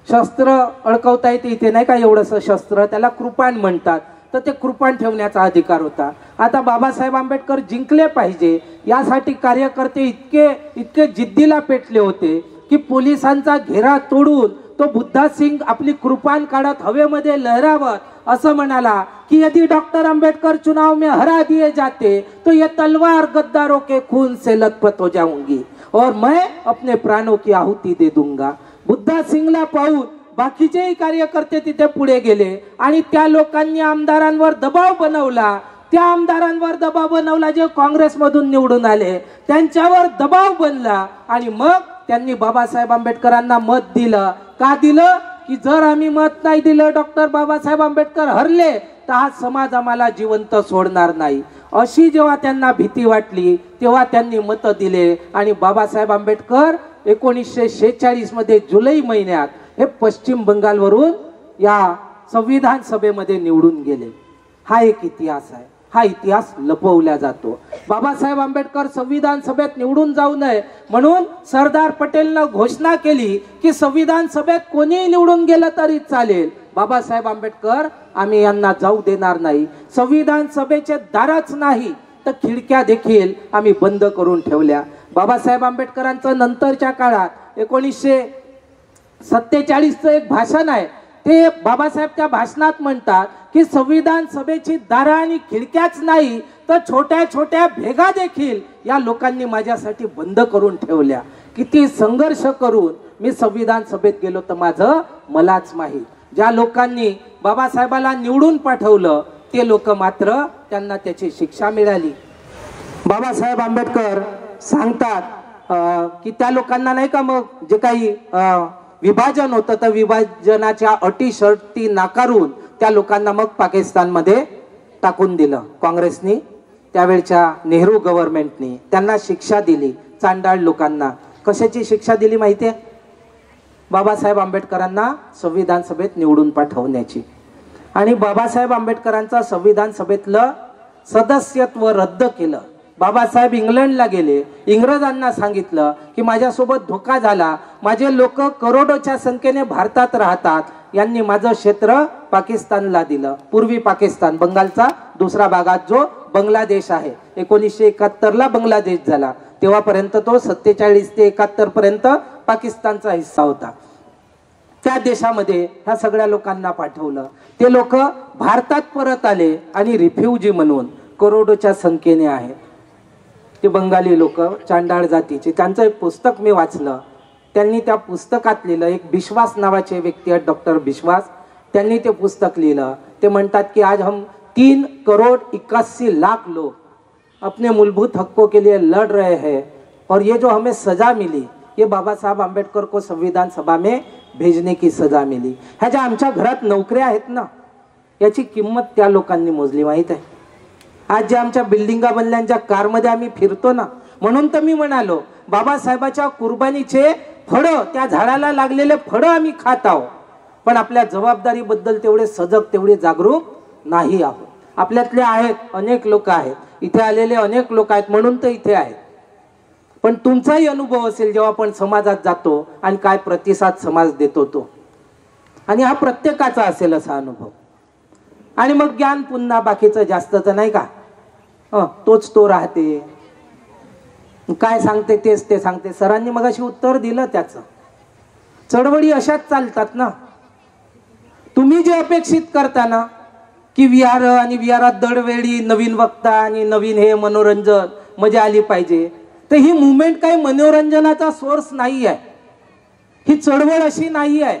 शस्त्र अडकवता येते इथे नाही का, एवढंसं शस्त्र, त्याला कृपाण म्हणतात, तर ते कृपाण ठेवण्याचा अधिकार होता. आता बाबासाहेब आंबेडकर जिंकले पाहिजे यासाठी कार्यकर्ते इतके इतके जिद्दीला पेटले होते की पोलिसांचा घेरा तोडून तो बुद्धा सिंग आपली कृपाण काढत हवेमध्ये लहरावत असं म्हणाला कि यदि डॉक्टर अंबेडकर चुनाव में हरा दिए जाते तो ये तलवार गद्दारों के खून से लथपथ हो जाऊंगी और मैं अपने प्राणों की आहुति दे दूंगा. बुद्धा सिंगला पाहून बाकीचेही कार्यकर्ते तिथे पुढे गेले आणि त्या लोकांनी आमदारांवर दबाव बनवला. त्या आमदारांवर दबाव बनवला जे काँग्रेसमधून निवडून आले, त्यांच्यावर दबाव बनला आणि मग त्यांनी बाबासाहेब आंबेडकरांना मत दिलं. का दिलं? की जर आम्ही मत नाही दिलं, डॉक्टर बाबासाहेब आंबेडकर हरले, तर हा समाज आम्हाला जिवंत सोडणार नाही. अशी जेव्हा त्यांना भीती वाटली तेव्हा त्यांनी मत दिले आणि बाबासाहेब आंबेडकर 1946 मध्ये जुलै महिन्यात हे पश्चिम बंगालवरून या संविधान सभेमध्ये निवडून गेले. हा एक इतिहास आहे. हा इतिहास लपवला जातो. बाबासाहेब आंबेडकर संविधान सभेत निवडून जाऊ नये म्हणून सरदार पटेलनं घोषणा केली की संविधान सभेत कोणीही निवडून गेलं तरी चालेल, बाबासाहेब आंबेडकर आम्ही यांना जाऊ देणार नाही. संविधान सभेचे दारच नाही तर खिडक्या देखील आम्ही बंद करून ठेवल्या. बाबासाहेब आंबेडकरांचं नंतरच्या काळात 1947चं एक भाषण आहे. ते बाबासाहेब त्या भाषणात म्हणतात की संविधान सभेची दारं आणि खिडक्याच नाही तर छोट्या छोट्या भेगा देखील या लोकांनी माझ्यासाठी बंद करून ठेवल्या. किती संघर्ष करून मी संविधान सभेत गेलो तर माझं मलाच माहीत. ज्या लोकांनी बाबासाहेबाला निवडून पाठवलं ते लोक मात्र त्यांना त्याची शिक्षा मिळाली. बाबासाहेब आंबेडकर सांगतात की त्या लोकांना नाही का मग जे काही विभाजन होतं तर विभाजनाच्या अटी शर्ती नाकारून त्या लोकांना मग पाकिस्तानमध्ये टाकून दिलं. काँग्रेसनी त्यावेळच्या नेहरू गव्हर्नमेंटनी त्यांना शिक्षा दिली. चांडाळ लोकांना कशाची शिक्षा दिली माहिती आहे? बाबासाहेब आंबेडकरांना संविधान सभेत निवडून पाठवण्याची. आणि बाबासाहेब आंबेडकरांचा संविधान सभेतलं सदस्यत्व रद्द केलं. बाबासाहेब इंग्लंडला गेले. इंग्रजांना सांगितलं की माझ्यासोबत धोका झाला, माझे लोक करोडोच्या संख्येने भारतात राहतात, यांनी माझं क्षेत्र पाकिस्तानला दिलं. पूर्वी पाकिस्तान बंगालचा दुसरा भागात जो बांगलादेश आहे 1971ला बांगलादेश झाला, तेव्हापर्यंत तो 47 ते 71 पर्यंत पाकिस्तानचा हिस्सा होता. त्या देशामध्ये ह्या सगळ्या लोकांना पाठवलं. ते लोक भारतात परत आले आणि रिफ्युजी म्हणून करोडोच्या संख्येने आहेत. ते बंगाली लोक चांडाळ जातीचे. त्यांचं एक पुस्तक मी वाचलं. त्यांनी त्या पुस्तकात लिहिलं, एक बिश्वास नावाचे व्यक्ती आहेत डॉक्टर बिश्वास, त्यांनी ते पुस्तक लिहिलं. ते म्हणतात की आज हम 3,81,00,000 लोग अपने मूलभूत हकों के लिए लड़ रहे हैं और ये जो हमें सजा मिली ये बाबा साहब आंबेडकर को संविधान सभा में भेजने की सजा मिली. ह्या ज्या आमच्या घरात नोकऱ्या आहेत ना, याची किंमत त्या लोकांनी मोजली माहित आहे. आज ज्या आमच्या बिल्डिंगा बनल्यांच्या कारमध्ये आम्ही फिरतो ना, म्हणून तर मी म्हणालो बाबासाहेबाच्या कुर्बानीचे फळं, त्या झाडाला लागलेले फळं आम्ही खात आहोत, पण आपल्या जबाबदारीबद्दल तेवढे सजग, तेवढे जागरूक नाही आहोत. आपल्यातले आहेत, अनेक लोक आहेत, इथे आलेले अनेक लोक आहेत म्हणून तर इथे आहेत. पण तुमचाही अनुभव असेल जेव्हा आपण समाजात जातो आणि काय प्रतिसाद समाज देतो तो, आणि हा प्रत्येकाचा असेल असा अनुभव. आणि मग ज्ञान पुन्हा बाकीचं जास्तच नाही का, तोच तो राहते, काय सांगते तेच ते सांगते. सरांनी मग अशी उत्तर दिलं त्याचं. चळवळी अशाच चालतात ना. तुम्ही जे अपेक्षित करता ना की विहार आणि विहारात दरवेळी नवीन वक्ता आणि नवीन हे मनोरंजन, मजा आली पाहिजे, तर ही मुवमेंट काही मनोरंजनाचा सोर्स नाही आहे. ही चळवळ अशी नाही आहे.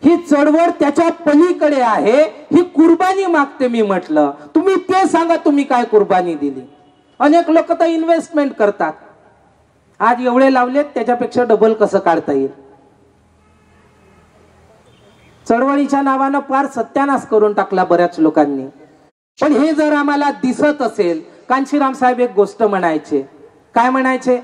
ही चळवळ त्याच्या पलीकडे आहे. ही कुर्बानी मागते. मी म्हटलं तुम्ही ते सांगा, तुम्ही काय कुर्बानी दिली. अनेक लोक तर इन्व्हेस्टमेंट करतात. आज एवढे लावलेत त्याच्यापेक्षा डबल कसं काढता येईल. चळवळीच्या नावानं फार सत्यानाश करून टाकला बऱ्याच लोकांनी. पण हे जर आम्हाला दिसत असेल, कांशीराम साहेब एक गोष्ट म्हणायचे. काय म्हणायचे?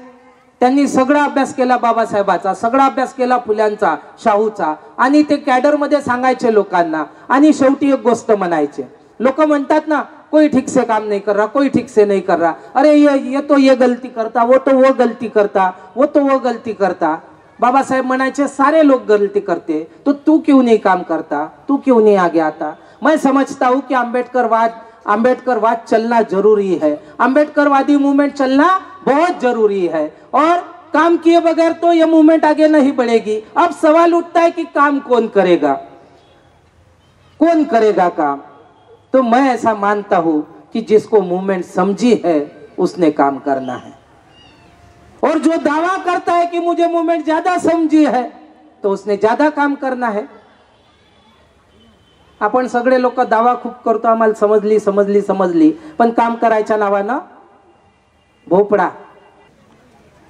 त्यांनी सगळा अभ्यास केला बाबासाहेबाचा, सगळा अभ्यास केला फुल्यांचा, शाहूचा, आणि ते कॅडरमध्ये सांगायचे लोकांना. आणि शेवटी एक गोष्ट म्हणायचे. लोक म्हणतात ना कोई ठीक से काम नहीं कर रहा, कोई ठीक से नहीं कर रहा, अरे ये तो ये गलती करता, वो तो वो गलती करता, वो तो वो गलती करता. बाबासाहेब म्हणायचे सारे लोग गलती करते, तो तू क्यों नहीं काम करता, तू क्यों नहीं आगे आता. मैं समझता हूँ कि आंबेडकरवाद चलना जरूरी है, आंबेडकरवादी मूवमेंट चलना बहुत जरूरी है, और काम किए बगैर तो ये मूवमेंट आगे नहीं बढ़ेगी. अब सवाल उठता है कि काम कौन करेगा, कौन करेगा काम. तो मैं ऐसा मानता हूं कि जिसको मूवमेंट समझी है उसने काम करना है, और जो दावा करता है कि मुझे मूवमेंट ज्यादा समझी है तो उसने ज्यादा काम करना है. आपण सगळे लोक दावा खूप करतो, आम्हाला समजली समजली समजली, पण काम करायच्या नावानं भोपळा.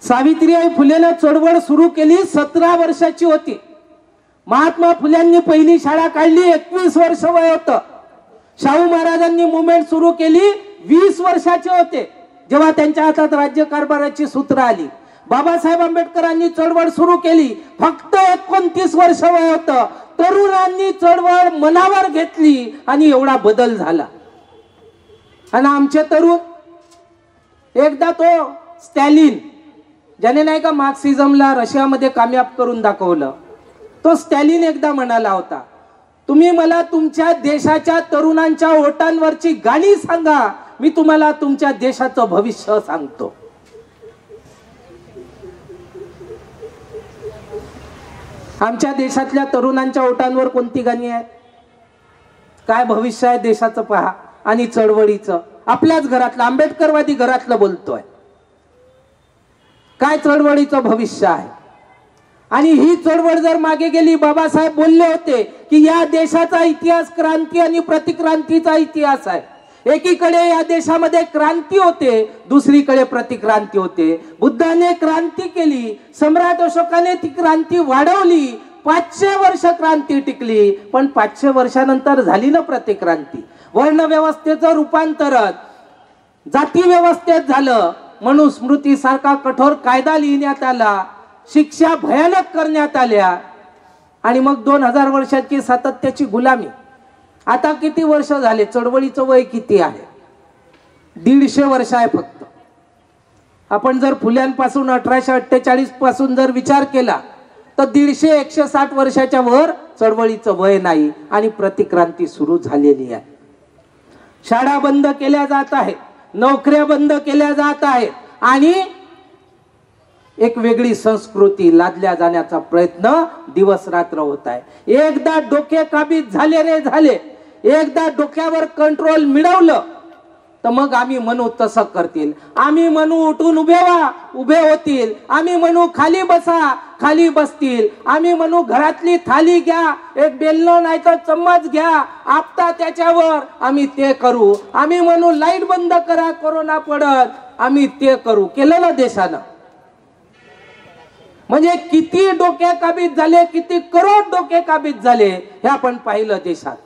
सावित्रीबाई फुलेनं चळवळ सुरू केली 17 वर्षाची होती. महात्मा फुल्यांनी पहिली शाळा काढली 21 वर्ष वय होतं. शाहू महाराजांनी मुवमेंट सुरू केली 20 वर्षाचे होते जेव्हा त्यांच्या हातात राज्यकारभाराची सूत्र आली. बाबासाहेब आंबेडकरांनी चळवळ सुरू केली, फक्त 29 वर्ष वय होतं. तरुणांनी चळवळ मनावर घेतली आणि एवढा बदल झाला. आणि आमचे तरुण, एकदा तो स्टॅलिन ज्याने नाही का मार्क्सिझमला रशियामध्ये कामयाब करून दाखवलं, तो स्टॅलिन एकदा म्हणाला होता, तुम्ही मला तुमच्या देशाच्या तरुणांच्या ओटांवरची गाणी सांगा, मी तुम्हाला तुमच्या देशाचं भविष्य सांगतो. आमच्या देशातल्या तरुणांच्या ओटांवर कोणती गाणी आहेत? काय भविष्य आहे देशाचं पहा. आणि चळवळीचं आपल्याच घरातलं, आंबेडकरवादी घरातलं बोलतोय. काय चळवळीचं भविष्य आहे? आणि ही चळवळ जर मागे गेली, बाबासाहेब बोलले होते की या देशाचा इतिहास क्रांती आणि प्रतिक्रांतीचा इतिहास आहे. एकीकडे या देशामध्ये क्रांती होते, दुसरीकडे प्रतिक्रांती होते. बुद्धाने क्रांती केली, सम्राट अशोकाने ती क्रांती वाढवली, 500 वर्ष क्रांती टिकली. पण 500 वर्षानंतर झाली ना प्रतिक्रांती. वर्ण व्यवस्थेचं रूपांतरण जाती व्यवस्थेत झालं, मनुस्मृतीसारखा कठोर कायदा लिहिण्यात आला, शिक्षा भयानक करण्यात आल्या आणि मग 2000 वर्षाची सातत्याची गुलामी. आता किती वर्ष झाले? चळवळीचं वय किती आहे? 150 वर्ष आहे फक्त. आपण जर फुल्यांपासून 1848 पासून जर विचार केला तर 150-160 वर्षाच्या वर चळवळीचं वय नाही आणि प्रतिक्रांती सुरू झालेली आहे. शाळा बंद केल्या जात आहेत, नोकऱ्या बंद केल्या जात आहेत आणि एक वेगळी संस्कृती लादल्या जाण्याचा प्रयत्न दिवस रात्र होत आहे. एकदा डोके काबीज झाले रे झाले, एकदा डोक्यावर कंट्रोल मिळवलं तर मग आम्ही म्हणू तसं करतील, आम्ही म्हणू उठून उभे होतील, आम्ही म्हणू खाली बसा खाली बसतील, आम्ही म्हणू घरातली थाली घ्या, एक बेलन नाही तर चम्मच घ्या, आपटा त्याच्यावर, आम्ही ते करू. आम्ही म्हणू लाईट बंद करा, कोरोना पडत, आम्ही ते करू. केलं ना देशानं. म्हणजे किती डोके काबीज झाले, किती करोड डोके काबीज झाले हे आपण पाहिलं देशात.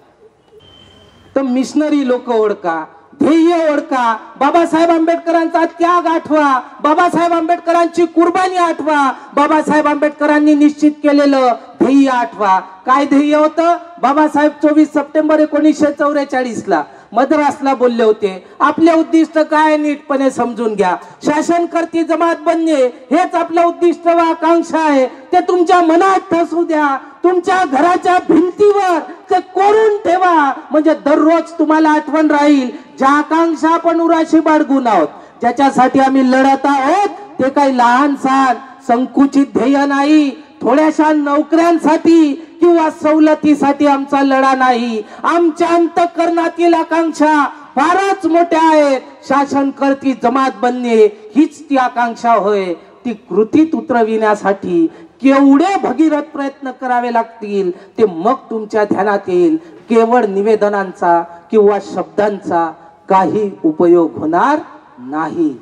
तर मिशनरी लोक ओळखा, ध्येय ओळखा, बाबासाहेब आंबेडकरांचा त्याग आठवा, बाबासाहेब आंबेडकरांची कुर्बानी आठवा, बाबासाहेब आंबेडकरांनी निश्चित केलेलं ध्येय आठवा. काय ध्येय होतं? बाबासाहेब 24 सप्टेंबर 1944 ला मद्रासला बोलले होते, आपले उद्दिष्ट काय नीटपणे समजून घ्या, शासनकर्ती जमात बनणे हेच आपलं उद्दिष्ट व आकांक्षा आहे. ते तुमच्या मनात ठसू द्या, तुमच्या घराच्या भिंतीवर ते कोरून ठेवा, म्हणजे दररोज तुम्हाला आठवण राहील ज्या आकांक्षा आपण उराशी बाळगून आहोत, ज्याच्यासाठी आम्ही लढत आहोत, ते काही लहान सहान संकुचित ध्येय नाही, थोड्याशा नोकऱ्यांसाठी किंवा सवलतीसाठी आमचा लढा नाही. आमच्या अंतःकरणातील आकांक्षा फारच मोठ्या आहेत. शासनकर्ती जमात बनणे हीच ती आकांक्षा होय. ती कृतीत उतरविण्यासाठी केवढे भगीरथ प्रयत्न करावे लागतील ते मग तुमच्या ध्यानात येईल. केवळ निवेदनांचा किंवा शब्दांचा काही उपयोग होणार नाही.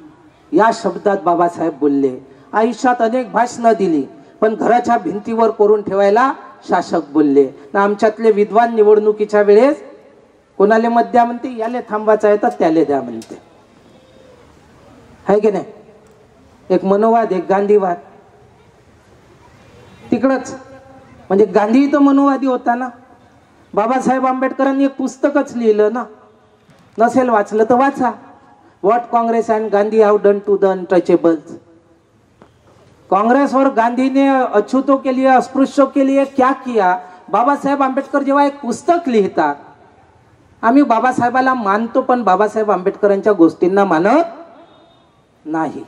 या शब्दात बाबासाहेब बोलले. आयुष्यात अनेक भाषणं दिली, पण घराच्या भिंतीवर कोरून ठेवायला शासक बोलले ना. आमच्यातले विद्वान निवडणुकीच्या वेळेस कोणाले मत द्या म्हणते, याले थांबायचं आहे तर त्याले द्या म्हणते, है की नाही. एक मनोवाद, एक गांधीवाद तिकडच. म्हणजे गांधी तर मनोवादी होता ना. बाबासाहेब आंबेडकरांनी एक पुस्तकच लिहिलं ना, नसेल वाचलं तर वाचा. What Congress and Gandhi have done to the untouchables. Congress और गांधी ने अछूतों के लिए, अस्पृश्यों के लिए क्या किया. बाबासाहेब आंबेडकर जेव्हा एक पुस्तक लिहितात, आम्ही बाबासाहेबाला मानतो पण बाबासाहेब आंबेडकरांच्या गोष्टींना मानत नाही.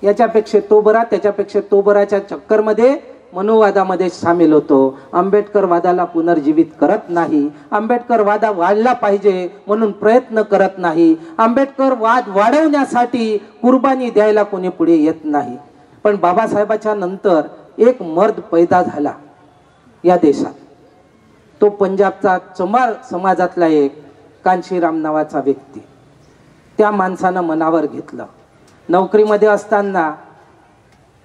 याच्यापेक्षा तो बरा, त्याच्यापेक्षा तो बराच्या चक्करमध्ये मनोवादामध्ये सामील होतो. आंबेडकर वादाला पुनर्जीवित करत नाही. आंबेडकर वादा वाढला पाहिजे म्हणून प्रयत्न करत नाही. आंबेडकर वाद वाढवण्यासाठी कुर्बानी द्यायला कोणी पुढे येत नाही. पण बाबासाहेबाच्या नंतर एक मर्द पैदा झाला या देशात. तो पंजाबचा चमार समाजातला एक कांशीराम नावाचा व्यक्ती. त्या माणसानं मनावर घेतलं. नोकरीमध्ये असताना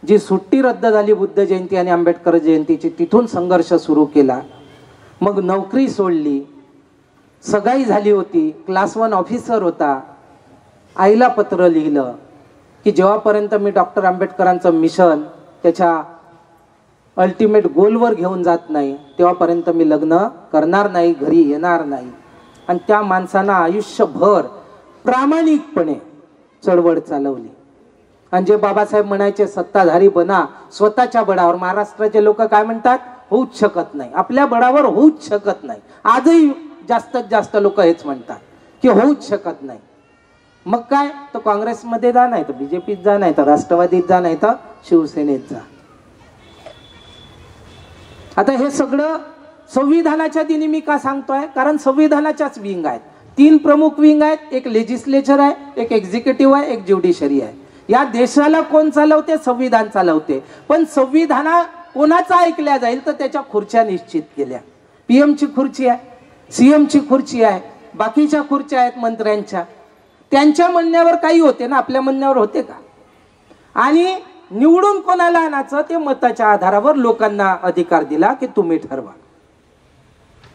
जी सुट्टी रद्द झाली बुद्ध जयंती आणि आंबेडकर जयंतीची, तिथून संघर्ष सुरू केला. मग नोकरी सोडली. सगाई झाली होती. क्लास 1 ऑफिसर होता. आईला पत्र लिहिलं की जेव्हापर्यंत मी डॉक्टर आंबेडकरांचं मिशन त्याच्या अल्टिमेट गोलवर घेऊन जात नाही तेव्हापर्यंत मी लग्न करणार नाही, घरी येणार नाही. आणि त्या माणसानं आयुष्यभर प्रामाणिकपणे चळवळ चालवली. आणि जे बाबासाहेब म्हणायचे सत्ताधारी बना स्वतःच्या बळावर, महाराष्ट्राचे लोक काय म्हणतात, होऊच शकत नाही, आपल्या बळावर होऊच शकत नाही. आजही जास्तीत जास्त लोक हेच म्हणतात की होऊच शकत नाही. मग काय, तर काँग्रेसमध्ये जा, नाही तर बीजेपीत जा, नाही तर राष्ट्रवादीत जा, नाही तर शिवसेनेत जा. आता हे सगळं संविधानाच्या दिनी मी का सांगतोय, कारण संविधानाच्याच विंग आहेत. 3 प्रमुख विंग आहेत. एक लेजिस्लेचर आहे, एक एक्झिक्युटिव्ह आहे, एक ज्युडिशरी आहे. या देशाला कोण चालवते? संविधान चालवते. पण संविधाना कोणाचा ऐकल्या जाईल तर त्याच्या खुर्च्या निश्चित केल्या. PM ची खुर्ची आहे, CM ची खुर्ची आहे, बाकीच्या खुर्च्या आहेत मंत्र्यांच्या. त्यांच्या म्हणण्यावर काही होते ना, आपल्या म्हणण्यावर होते का? आणि निवडून कोणाला आणायचं ते मताच्या आधारावर लोकांना अधिकार दिला की तुम्ही ठरवा.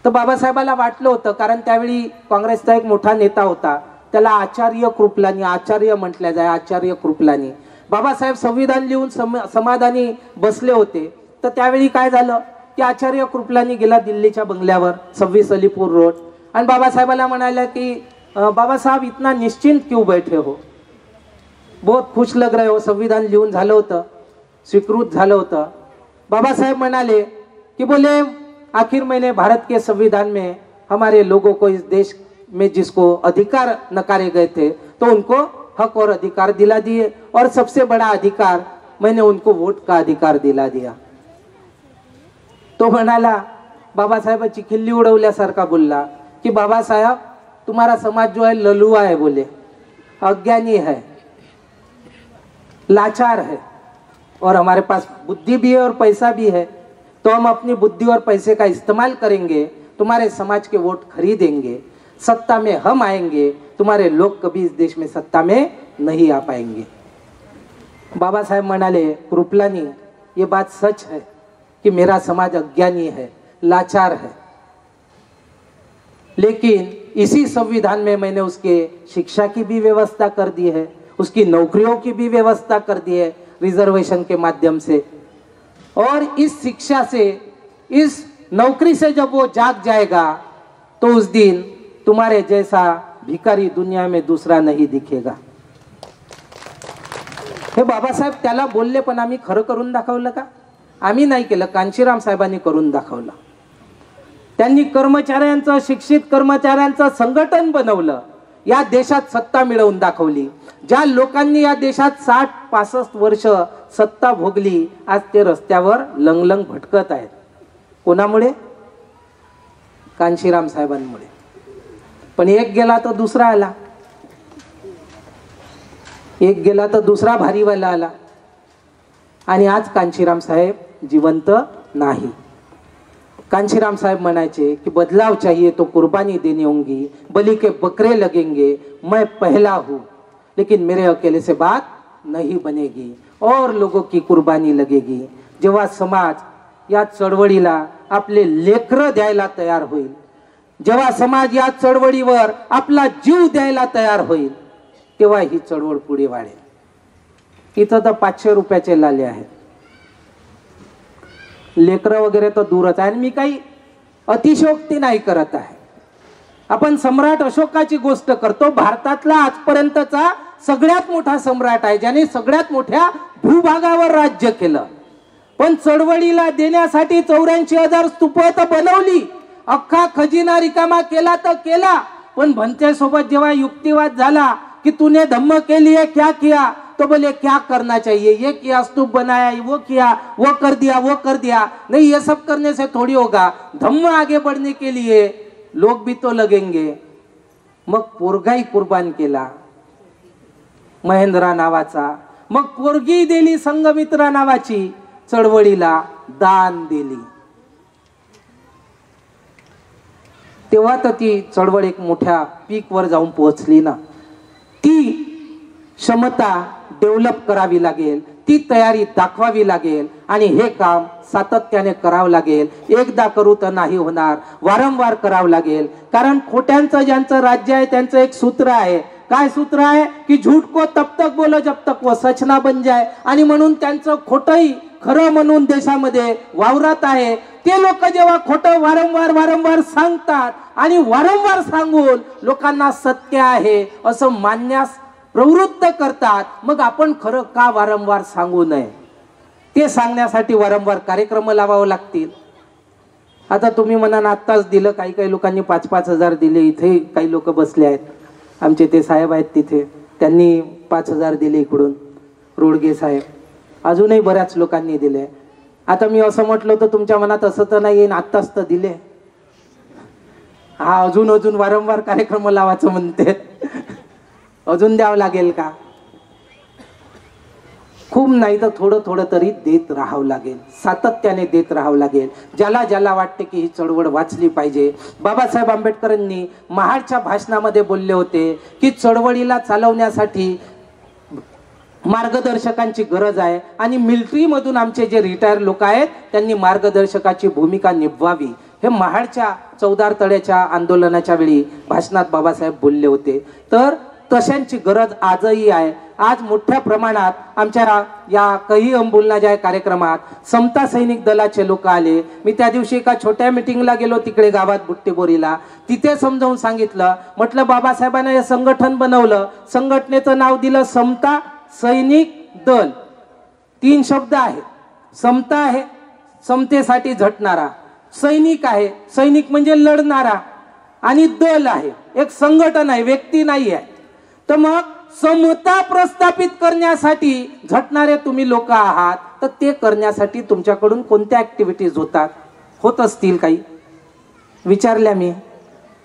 तर बाबासाहेबाला वाटलं होतं, कारण त्यावेळी काँग्रेसचा एक मोठा नेता होता, त्याला आचार्य कृपलानी, आचार्य म्हटल्या जाय, आचार्य कृपलानी. बाबासाहेब संविधान लिहून समाधानी बसले होते. तर त्यावेळी काय झालं की आचार्य कृपलानी गेला दिल्लीच्या बंगल्यावर, 26 अलीपूर रोड, आणि बाबासाहेबाला म्हणाला की बाबा साहब इतना निश्चिंत क्यों बैठे हो, बहुत खुश लग रहे हो. संविधान लिहून झालं होतं, स्वीकृत झालं होतं. बाबासाहेब म्हणाले कि बोले आखिर मैंने भारत के संविधान में हमारे लोगों को इस देश में जिसको अधिकार नकारे गए थे तो उनको हक और अधिकार दिला दिए, और सबसे बड़ा अधिकार मैंने उनको वोट का अधिकार दिला दिया. तो म्हणाला, बाबासाहेबांची खिल्ली उडवल्यासारखा बोलला कि बाबासाहेब तुम्हारा समाज जो है ललुआ है, बोले अज्ञानी है, लाचार है, और हमारे पास बुद्धि भी है और पैसा भी है, तो हम अपनी बुद्धि और पैसे का इस्तेमाल करेंगे, तुम्हारे समाज के वोट खरीदेंगे, सत्ता में हम आएंगे, तुम्हारे लोग कभी इस देश में सत्ता में नहीं आ पाएंगे. बाबा साहेब म्हणाले, कृपलानी ये बात सच है कि मेरा समाज अज्ञानी है, लाचार है, लेकिन इसी संविधान में मैंने उसके शिक्षा की भी व्यवस्था कर दी है, उसकी नौकरियों की भी व्यवस्था कर दी है रिजर्वेशन के माध्यम से, और इस शिक्षा से, इस नौकरी से जब वो जाग जाएगा तो उस दिन तुम्हारे जैसा भिकारी दुनिया में दूसरा नहीं दिखेगा. हे बाबासाहेब त्याला बोलले, पण आम्ही खरं करून दाखवलं का? आम्ही नाही केलं, कांशीराम साहेबांनी करून दाखवलं. त्यांनी कर्मचाऱ्यांचं, शिक्षित कर्मचाऱ्यांचं संघटन बनवलं, या देशात सत्ता मिळवून दाखवली. ज्या लोकांनी या देशात 60-65 वर्ष सत्ता भोगली, आज ते रस्त्यावर लंगलंग भटकत आहेत. कोणामुळे? कांशीराम साहेबांमुळे. पण एक गेला तर दुसरा आला, एक गेला तर दुसरा भारीवाला आला, आणि आज कांशीराम साहेब जिवंत नाही. कांशीराम साहब म्हणायचे कि बदलाव चाहिए तो कुर्बानी देनी होगी, बलि के बकरे लगेंगे, मैं पहला हूँ, लेकिन मेरे अकेले से बात नहीं बनेगी, और लोगों की कुर्बानी लगेगी. जेव्हा समाज या चळवळीला आपले लेकरं द्यायला तयार होईल, जेव्हा समाज या चळवळीवर आपला जीव द्यायला तयार होईल, तेव्हा ही चळवळ पुढे वाढेल. इथं तर 500 रुपयाचे लाले आहेत, लेकरं वगैरे तर दूरच आहे. आणि मी काही अतिशयोक्ती नाही करत आहे. आपण सम्राट अशोकाची गोष्ट करतो, भारतातला आजपर्यंतचा सगळ्यात मोठा सम्राट आहे, ज्याने सगळ्यात मोठ्या भूभागावर राज्य केलं. पण चळवळीला देण्यासाठी 84,000 स्तूप तर बनवली, अख्खा खजिना रिकामा केला तर केला, पण भंतेसोबत जेव्हा युक्तिवाद झाला कि तूने धम्म के लिए क्या किया, तो बोले क्या करना चाहिए, ये किया, स्तूप बनाया, वो किया, वो कर दिया, वो कर दिया. नहीं, ये सब करने से थोड़ी होगा, धम्म आगे बढ़ने के लिए लोग भी तो लगेंगे. मग पोरगाई कुर्बान केला महेंद्रा नावाचा, मग पोरगी दिली संघमित्रा नावाची, चळवळीला दान दिली. तेव्हा तर ती चळवळ एक मोठ्या पीक वर जाऊन पोहोचली ना. ती क्षमता डेव्हलप करावी लागेल, ती तयारी दाखवावी लागेल, आणि हे काम सातत्याने करावं लागेल. एकदा करू तर नाही होणार, वारंवार करावं लागेल. कारण खोट्यांचं ज्यांचं राज्य आहे त्यांचं एक सूत्र आहे. काय सूत्र आहे की झूठ को तब तक बोलो जब तक वो सच ना बन जाए. आणि म्हणून त्यांचं खोटंही खरं म्हणून देशामध्ये वावरत आहे. ते लोक जेव्हा खोटं वारंवार सांगतात आणि वारंवार सांगून लोकांना सत्य आहे असं मानण्यास प्रवृत्त करतात, मग आपण खरं का वारंवार सांगू नये? ते सांगण्यासाठी वारंवार कार्यक्रम लावावे लागतील. आता तुम्ही म्हणा आत्ताच दिलं, काही लोकांनी 5-5 हजार दिले. इथे काही लोक बसले आहेत, आमचे ते साहेब आहेत तिथे, त्यांनी 5 हजार दिले इकडून, रोडगे साहेब, अजूनही बऱ्याच लोकांनी दिले. आता मी असं म्हटलं तर तुमच्या मनात असं तर नाही येईन आत्ताच तर दिले, हा अजून वारंवार कार्यक्रम लावायचं म्हणते, अजून द्यावं लागेल का? खूप नाही तर थोडं थोडं तरी देत राहावं लागेल, सातत्याने देत राहावं लागेल. ज्याला ज्याला वाटते की ही चळवळ वाचली पाहिजे. बाबासाहेब आंबेडकरांनी महाडच्या भाषणामध्ये बोलले होते की चळवळीला चालवण्यासाठी मार्गदर्शकांची गरज आहे आणि मिलिटरीमधून आमचे जे रिटायर लोक आहेत त्यांनी मार्गदर्शकाची भूमिका निभवावी. हे महाडच्या चौदार तळ्याच्या आंदोलनाच्या वेळी भाषणात बाबासाहेब बोलले होते. तर तशांची गरज आजही आहे. आज मोठ्या प्रमाणात आमच्या या कही हम बोलना जाय कार्यक्रमात समता सैनिक दलाचे लोक आले. मी त्या दिवशी एका छोट्या मिटिंगला गेलो तिकडे गावात बुट्टेबोरीला. तिथे समजावून सांगितलं, म्हटलं बाबासाहेबांना हे संघटन बनवलं, संघटनेचं नाव दिलं समता सैनिक दल. 3 शब्द आहे. समता आहे, समतेसाठी झटणारा. सैनिक आहे, सैनिक म्हणजे लढणारा. आणि दल आहे, एक संघटन आहे, व्यक्ती नाही आहे. तर मग समता प्रस्थापित करण्यासाठी झटणारे तुम्ही लोक आहात, तर ते करण्यासाठी तुमच्याकडून कोणत्या ऍक्टिव्हिटीज होत असतील काही विचारल्या मी,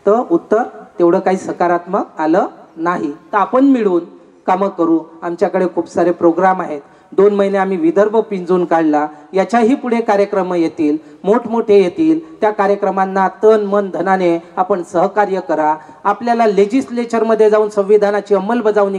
तर उत्तर तेवढं काही सकारात्मक आलं नाही. तर आपण मिळून कामं करू. आमच्याकडे खूप सारे प्रोग्राम आहेत. 2 महिने आम्ही विदर्भ पिंजून काढला. याच्याही पुढे कार्यक्रम येतील, मोठमोठे येतील. त्या कार्यक्रमांना तन मन धनाने आपण सहकार्य करा. आपल्याला लेजिस्लेचरमध्ये जाऊन संविधानाची अंमलबजावणी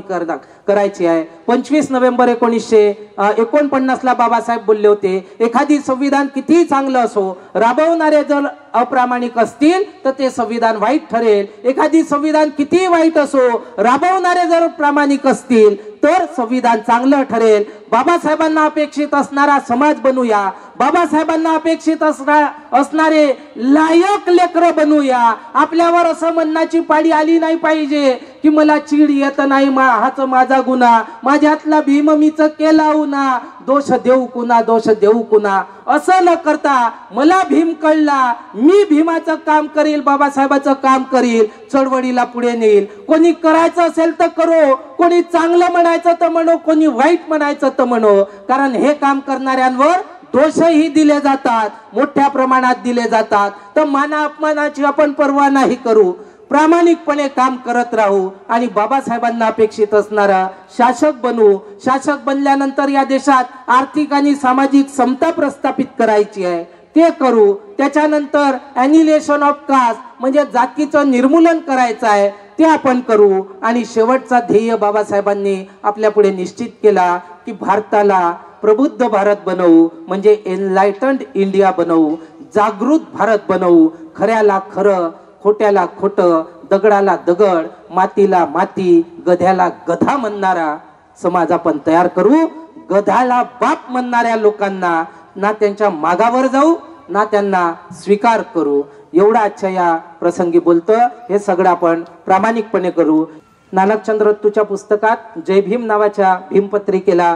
करायची आहे. 25 नोव्हेंबर 1949ला बाबासाहेब बोलले होते, एखादी संविधान कितीही चांगलं असो, राबवणारे जर अप्रामाणिक असतील तर ते संविधान वाईट ठरेल. एखादी संविधान कितीही वाईट असो, राबवणारे जर प्रामाणिक असतील तर संविधान चांगलं ठरेल. बाबासाहेबांना अपेक्षित असणारा समाज बनूया. बाबासाहेबांना अपेक्षित असणारे लायक लेकरं बनूया. आपल्यावर असं म्हणण्याची पाळी आली नाही पाहिजे की मला चीड येत नाही, हाच माझा गुन्हा, माझ्यातला भीम मीच केला उन्हा, दोष देऊ कुणा, दोष देऊ कुणा. असं न करता मला भीम कळला, मी भीमाचं काम करील, बाबासाहेबाचं काम करील, चळवळीला पुढे नेईल. कोणी करायचं असेल तर करो, कोणी चांगलं म्हणायचं तर म्हणो, कोणी वाईट म्हणायचं तर म्हणो. कारण हे काम करणाऱ्यांवर दोषही दिले जातात, मोठ्या प्रमाणात दिले जातात. तर माना अपमानाची आपण पर्वा नाही करू, प्रामाणिकपणे काम करत राहू आणि बाबासाहेबांना अपेक्षित असणारा शासक बनू. शासक बनल्यानंतर या देशात आर्थिक आणि सामाजिक समता प्रस्थापित करायची आहे, ते करू. त्याच्यानंतर ॲनिहिलेशन ऑफ कास्ट म्हणजे जातीचं निर्मूलन करायचं आहे, ते आपण करू. आणि शेवटचा ध्येय बाबासाहेबांनी आपल्या पुढे निश्चित केला की भारताला प्रबुद्ध भारत बनवू, म्हणजे एनलायटन्ड इंडिया बनवू, जागृत भारत बनवू. खऱ्याला खरं, खोट्याला खोटं, दगडाला दगड, मातीला माती, गध्याला गधा म्हणणारा समाज आपण तयार करू. गधाला बाप म्हणणाऱ्या लोकांना ना त्यांच्या मागावर जाऊ ना त्यांना स्वीकार करू. एवढा आजच्या या प्रसंगी बोलतं. हे सगळं आपण प्रामाणिकपणे करू. नानकचंद्र तुच्या पुस्तकात जय भीम नावाच्या भीमपत्रिकेला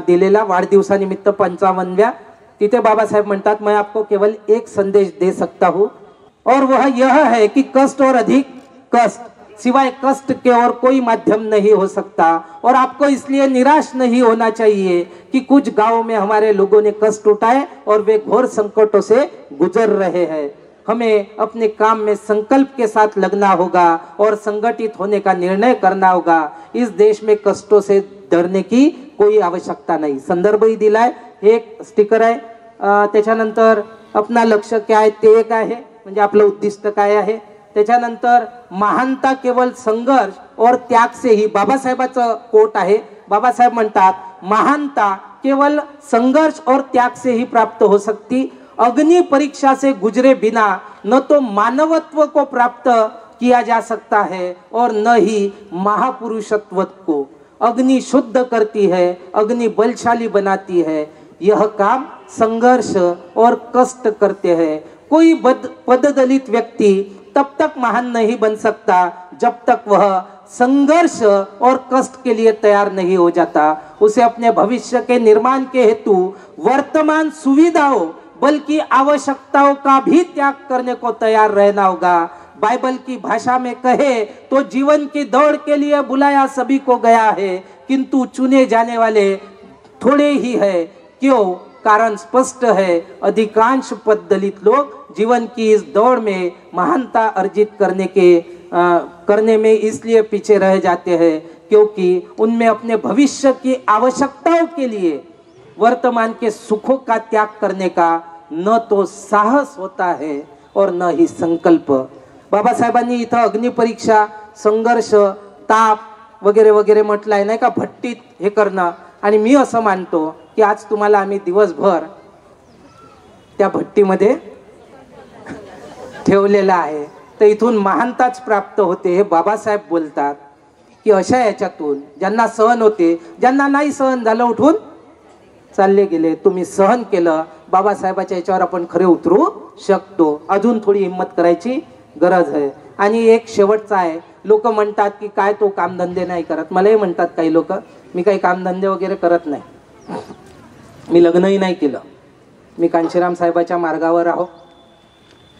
दिलेला वाढदिवसानिमित्त 55व्या, तिथे बाबासाहेब म्हणतात, मैं आपको केवल एक संदेश दे सकता हूँ और वह यह है कि कष्ट और अधिक कष्ट, सिवाय कष्ट के और कोई माध्यम नहीं हो सकता. और आपको इसलिए निराश नहीं होना चाहिए कि कुछ गांवों में हमारे लोगों ने कष्ट उठाए और वे घोर संकटों से गुजर रहे हैं. हमें अपने काम में संकल्प के साथ लगना होगा और संगठित होने का निर्णय करना होगा. इस देश में कष्टों से डरने की कोई आवश्यकता नाही. संदर्भही दिलाय, हे एक स्टिकर आहे. त्याच्यानंतर अपना लक्ष्य क्या आहे ते एक आहे, म्हणजे आपलं उद्दिष्ट काय आहे. त्याच्यानंतर महानता केवळ संघर्ष और त्याग से ही, बाबासाहेबाचं कोट आहे. बाबासाहेब म्हणतात महानता केवळ संघर्ष और त्याग से ही प्राप्त हो सकती. अग्नि परीक्षा से गुजरे बिना न तो मानवत्व को प्राप्त किया जा सकता है और न ही महापुरुषत्व को. अग्नि शुद्ध करती है, अग्नि बलशाली बनाती है. यह काम संघर्ष और कष्ट करते हैं. कोई पददलित व्यक्ति तब तक महान नहीं बन सकता जब तक वह संघर्ष और कष्ट के लिए तैयार नहीं हो जाता. उसे अपने भविष्य के निर्माण के हेतु वर्तमान सुविधाओं बल्कि आवश्यकताओं का भी त्याग करने को तैयार रहना होगा. बाइबल की भाषा में कहे तो जीवन की दौड़ के लिए बुलाया सभी को गया है, किंतु चुने जाने वाले थोड़े ही है. क्यों? कारण स्पष्ट है, अधिकांश पददलित लोग जीवन की इस दौड़ में महानता अर्जित करने में इसलिए पीछे रह जाते हैं क्योंकि उनमें अपने भविष्य की आवश्यकताओं के लिए वर्तमान के सुखों का त्याग करने का न तो साहस होता है और न ही संकल्प। बाबासाहेबांनी इथं अग्निपरीक्षा, संघर्ष, ताप वगैरे वगैरे म्हटलंय नाही का, भट्टीत हे करणं। आणि मी असं मानतो की आज तुम्हाला आम्ही दिवसभर त्या भट्टीमध्ये ठेवलेला आहे, तर इथून महानताच प्राप्त होते। हे बाबासाहेब बोलतात की अशा याच्यातून ज्यांना सहन होते, ज्यांना नाही सहन झालं उठून चालले गेले, तुम्ही सहन केलं, बाबासाहेबाच्या याच्यावर आपण खरे उतरू शकतो। अजून थोडी हिंमत करायची गरज आहे। आणि एक शेवटचा आहे, लोक म्हणतात की काय तो कामधंदे नाही करत। मलाही म्हणतात काही लोक, मी काही कामधंदे वगैरे करत नाही, मी लग्नही नाही केलं, मी कांशीराम साहेबाच्या मार्गावर आहो,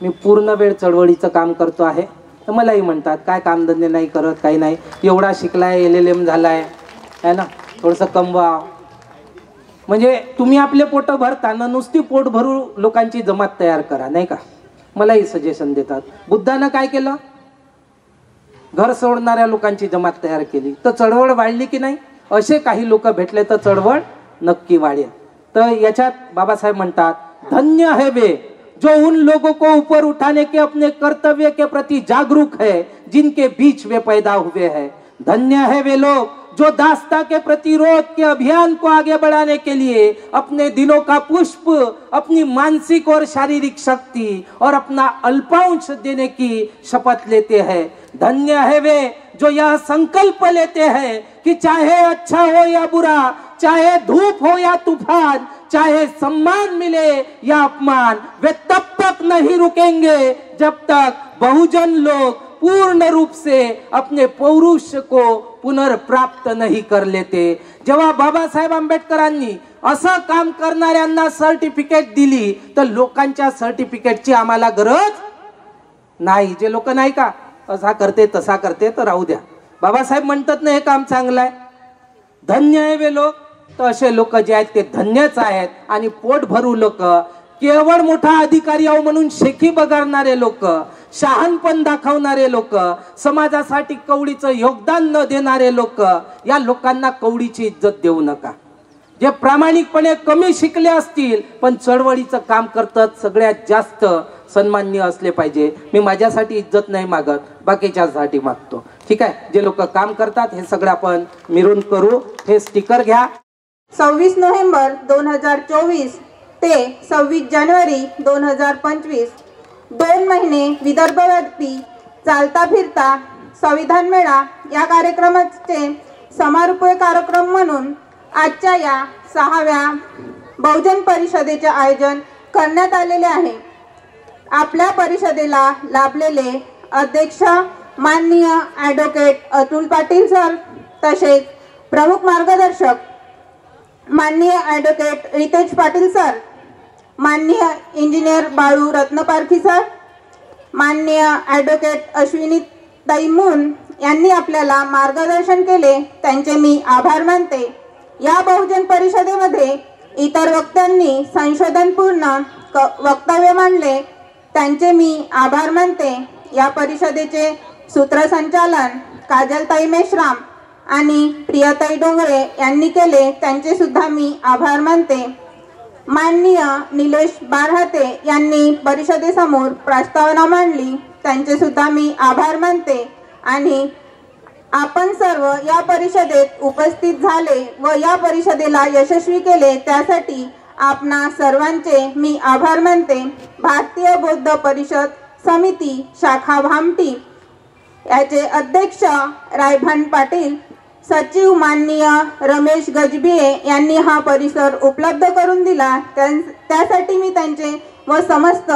मी पूर्ण वेळ चळवळीचं काम करतो आहे। तर मलाही म्हणतात काय कामधंदे नाही करत, काही नाही, एवढा शिकलाय, LLM झालाय है ना, थोडंसं कमवा। म्हणजे तुम्ही आपले पोट भरता ना, नुसती पोट भरू लोकांची जमात तयार करा, नाही का। मलाही सजेशन देतात, बुद्धानं काय केलं, घर सोडणाऱ्या लोकांची जमात तयार केली, तर चळवळ वाढली की नाही। असे काही लोक भेटले तर चळवळ नक्की वाढेल। तर याच्यात बाबासाहेब म्हणतात, धन्य है वे जो उन लोगों को ऊपर उठाने के अपने कर्तव्य के प्रति जागरूक है, जिनके बीच वे पैदा हुए हैं। धन्य है वे लोग जो दास्ता के प्रतिरोध के अभियान को आगे बढ़ाने के लिए अपने दिलों का पुष्प, अपनी मानसिक और शारीरिक शक्ति और अपना अल्पांश देने की शपथ लेते हैं। धन्य है वे जो यह संकल्प लेते हैं कि चाहे अच्छा हो या बुरा, चाहे धूप हो या तूफान, चाहे सम्मान मिले या अपमान, वे तब तक नहीं रुकेंगे जब तक बहुजन लोग पूर्ण रूप से अपने पौरुष को पुनर्प्राप्त नहीं कर लेते। जेव्हा बाबासाहेब आंबेडकरांनी असं काम करणाऱ्यांना सर्टिफिकेट दिली, तर लोकांच्या सर्टिफिकेटची आम्हाला गरज नाही। जे लोक नाही का असा करते तसा करते, तर राहू द्या। बाबासाहेब म्हणतात ना हे काम चांगलं आहे, धन्य आहे वे लोक, तर असे लोक जे आहेत ते धन्यच आहेत। आणि पोट भरू लोक, केवळ मोठा अधिकारी आहो म्हणून शेखी बगारणारे लोक, शहाणपण दाखवणारे लोक, समाजासाठी कवडीचं योगदान न देणारे लोक, या लोकांना कवडीची इज्जत देऊ नका। जे प्रामाणिकपणे कमी शिकले असतील पण चळवळीचं काम करतात, सगळ्यात जास्त सन्माननीय असले पाहिजे। मी माझ्यासाठी इज्जत नाही मागत, बाकीच्यासाठी मागतो, ठीक आहे। जे लोक काम करतात हे सगळं आपण मिळून करू। हे स्टिकर घ्या। 26 नोव्हेंबर 2024 ते 26 जानेवारी 2025 2 महिने विदर्भव्यापी चालता फिरता संविधान मेळा या कार्यक्रमाचे समारोपीय कार्यक्रम म्हणून आजच्या या 6व्या बहुजन परिषदेचे आयोजन करण्यात आलेले आहे। आपल्या परिषदेला लाभलेले अध्यक्ष माननीय ॲडव्होकेट अतुल पाटील सर, तसेच प्रमुख मार्गदर्शक माननीय ॲडव्होकेट रितेश पाटील सर, माननीय इंजिनियर बाळू रत्नपारखी सर, माननीय ॲडव्होकेट अश्विनी दैमून यांनी आपल्याला मार्गदर्शन केले, त्यांचे मी आभार मानते। या बहुजन परिषदेमध्ये इतर वक्त्यांनी संशोधनपूर्ण वक्तव्य मांडले, त्यांचे मी आभार मानते। या परिषदेचे सूत्रसंचालन काजलताई मेश्राम आणि प्रियाताई डोंगरे यांनी केले, त्यांचे सुद्धा मी आभार मानते। माननीय निलेश बारहाते यांनी परिषदेसमोर प्रस्तावना मांडली, त्यांचे सुद्धा मी आभार मानते। आणि आपण सर्व या परिषदेत उपस्थित झाले व या परिषदेला यशस्वी केले, त्यासाठी आपणा सर्वांचे मी आभार मानते। भारतीय बौद्ध परिषद समिती शाखा भामटी याचे अध्यक्ष रायभान पाटील, सचिव माननीय रमेश गजभिये यांनी हा परिसर उपलब्ध करून दिला, त्यासाठी मी त्यांचे व समस्त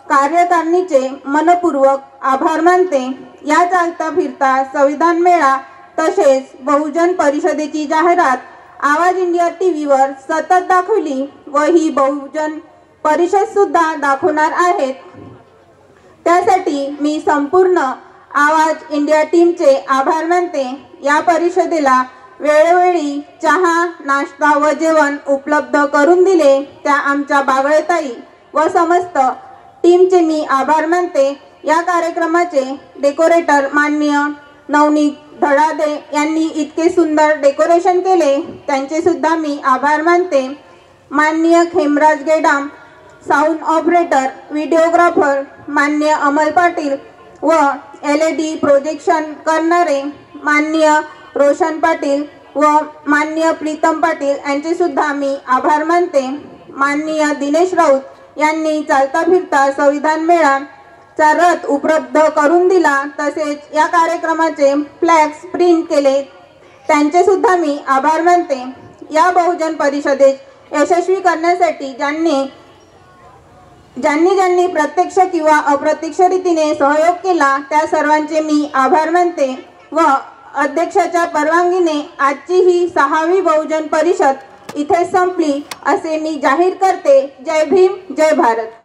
कार्यकारिणीचे मनपूर्वक आभार मानते। या चालता फिरता संविधान मेळा तसेच बहुजन परिषदेची जाहिरात आवाज इंडिया टीव्हीवर सतत दाखवली व ही बहुजन परिषद सुद्धा दाखवणार आहेत, त्यासाठी मी संपूर्ण आवाज इंडिया टीमचे आभार मानते। या परिषदेला वेळोवेळी चहा, नाश्ता व जेवण उपलब्ध करून दिले, त्या आमच्या बागळेताई व समस्त टीमचे मी आभार मानते। या कार्यक्रमाचे डेकोरेटर माननीय नवनीत धडादे यांनी इतके सुंदर डेकोरेशन केले, त्यांचे सुद्धा मी आभार मानते. माननीय Khemraj Gedam sound operator, videographer, माननीय अमल पाटील व LED प्रोजेक्शन करणारे माननीय रोशन पाटील व माननीय प्रीतम पाटील यांचे सुद्धा मी आभार मानते. माननीय दिनेश राऊत यांनी चालता फिरता संविधान मेळाचा रथ उपलब्ध करून दिला, तसेच या कार्यक्रमाचे फ्लॅक्स प्रिंट केले, त्यांचे सुद्धा मी आभार मानते. या बहुजन परिषदेस यशस्वी करण्यासाठी ज्यांनी प्रत्यक्ष किंवा अप्रत्यक्ष रीतीने सहयोग केला त्या सर्वांचे मी आभार मानते व अध्यक्षाच्या परवानगीने आजची ही 6वी बहुजन परिषद इथे संपली असे मी जाहीर करते. जय भीम, जय भारत.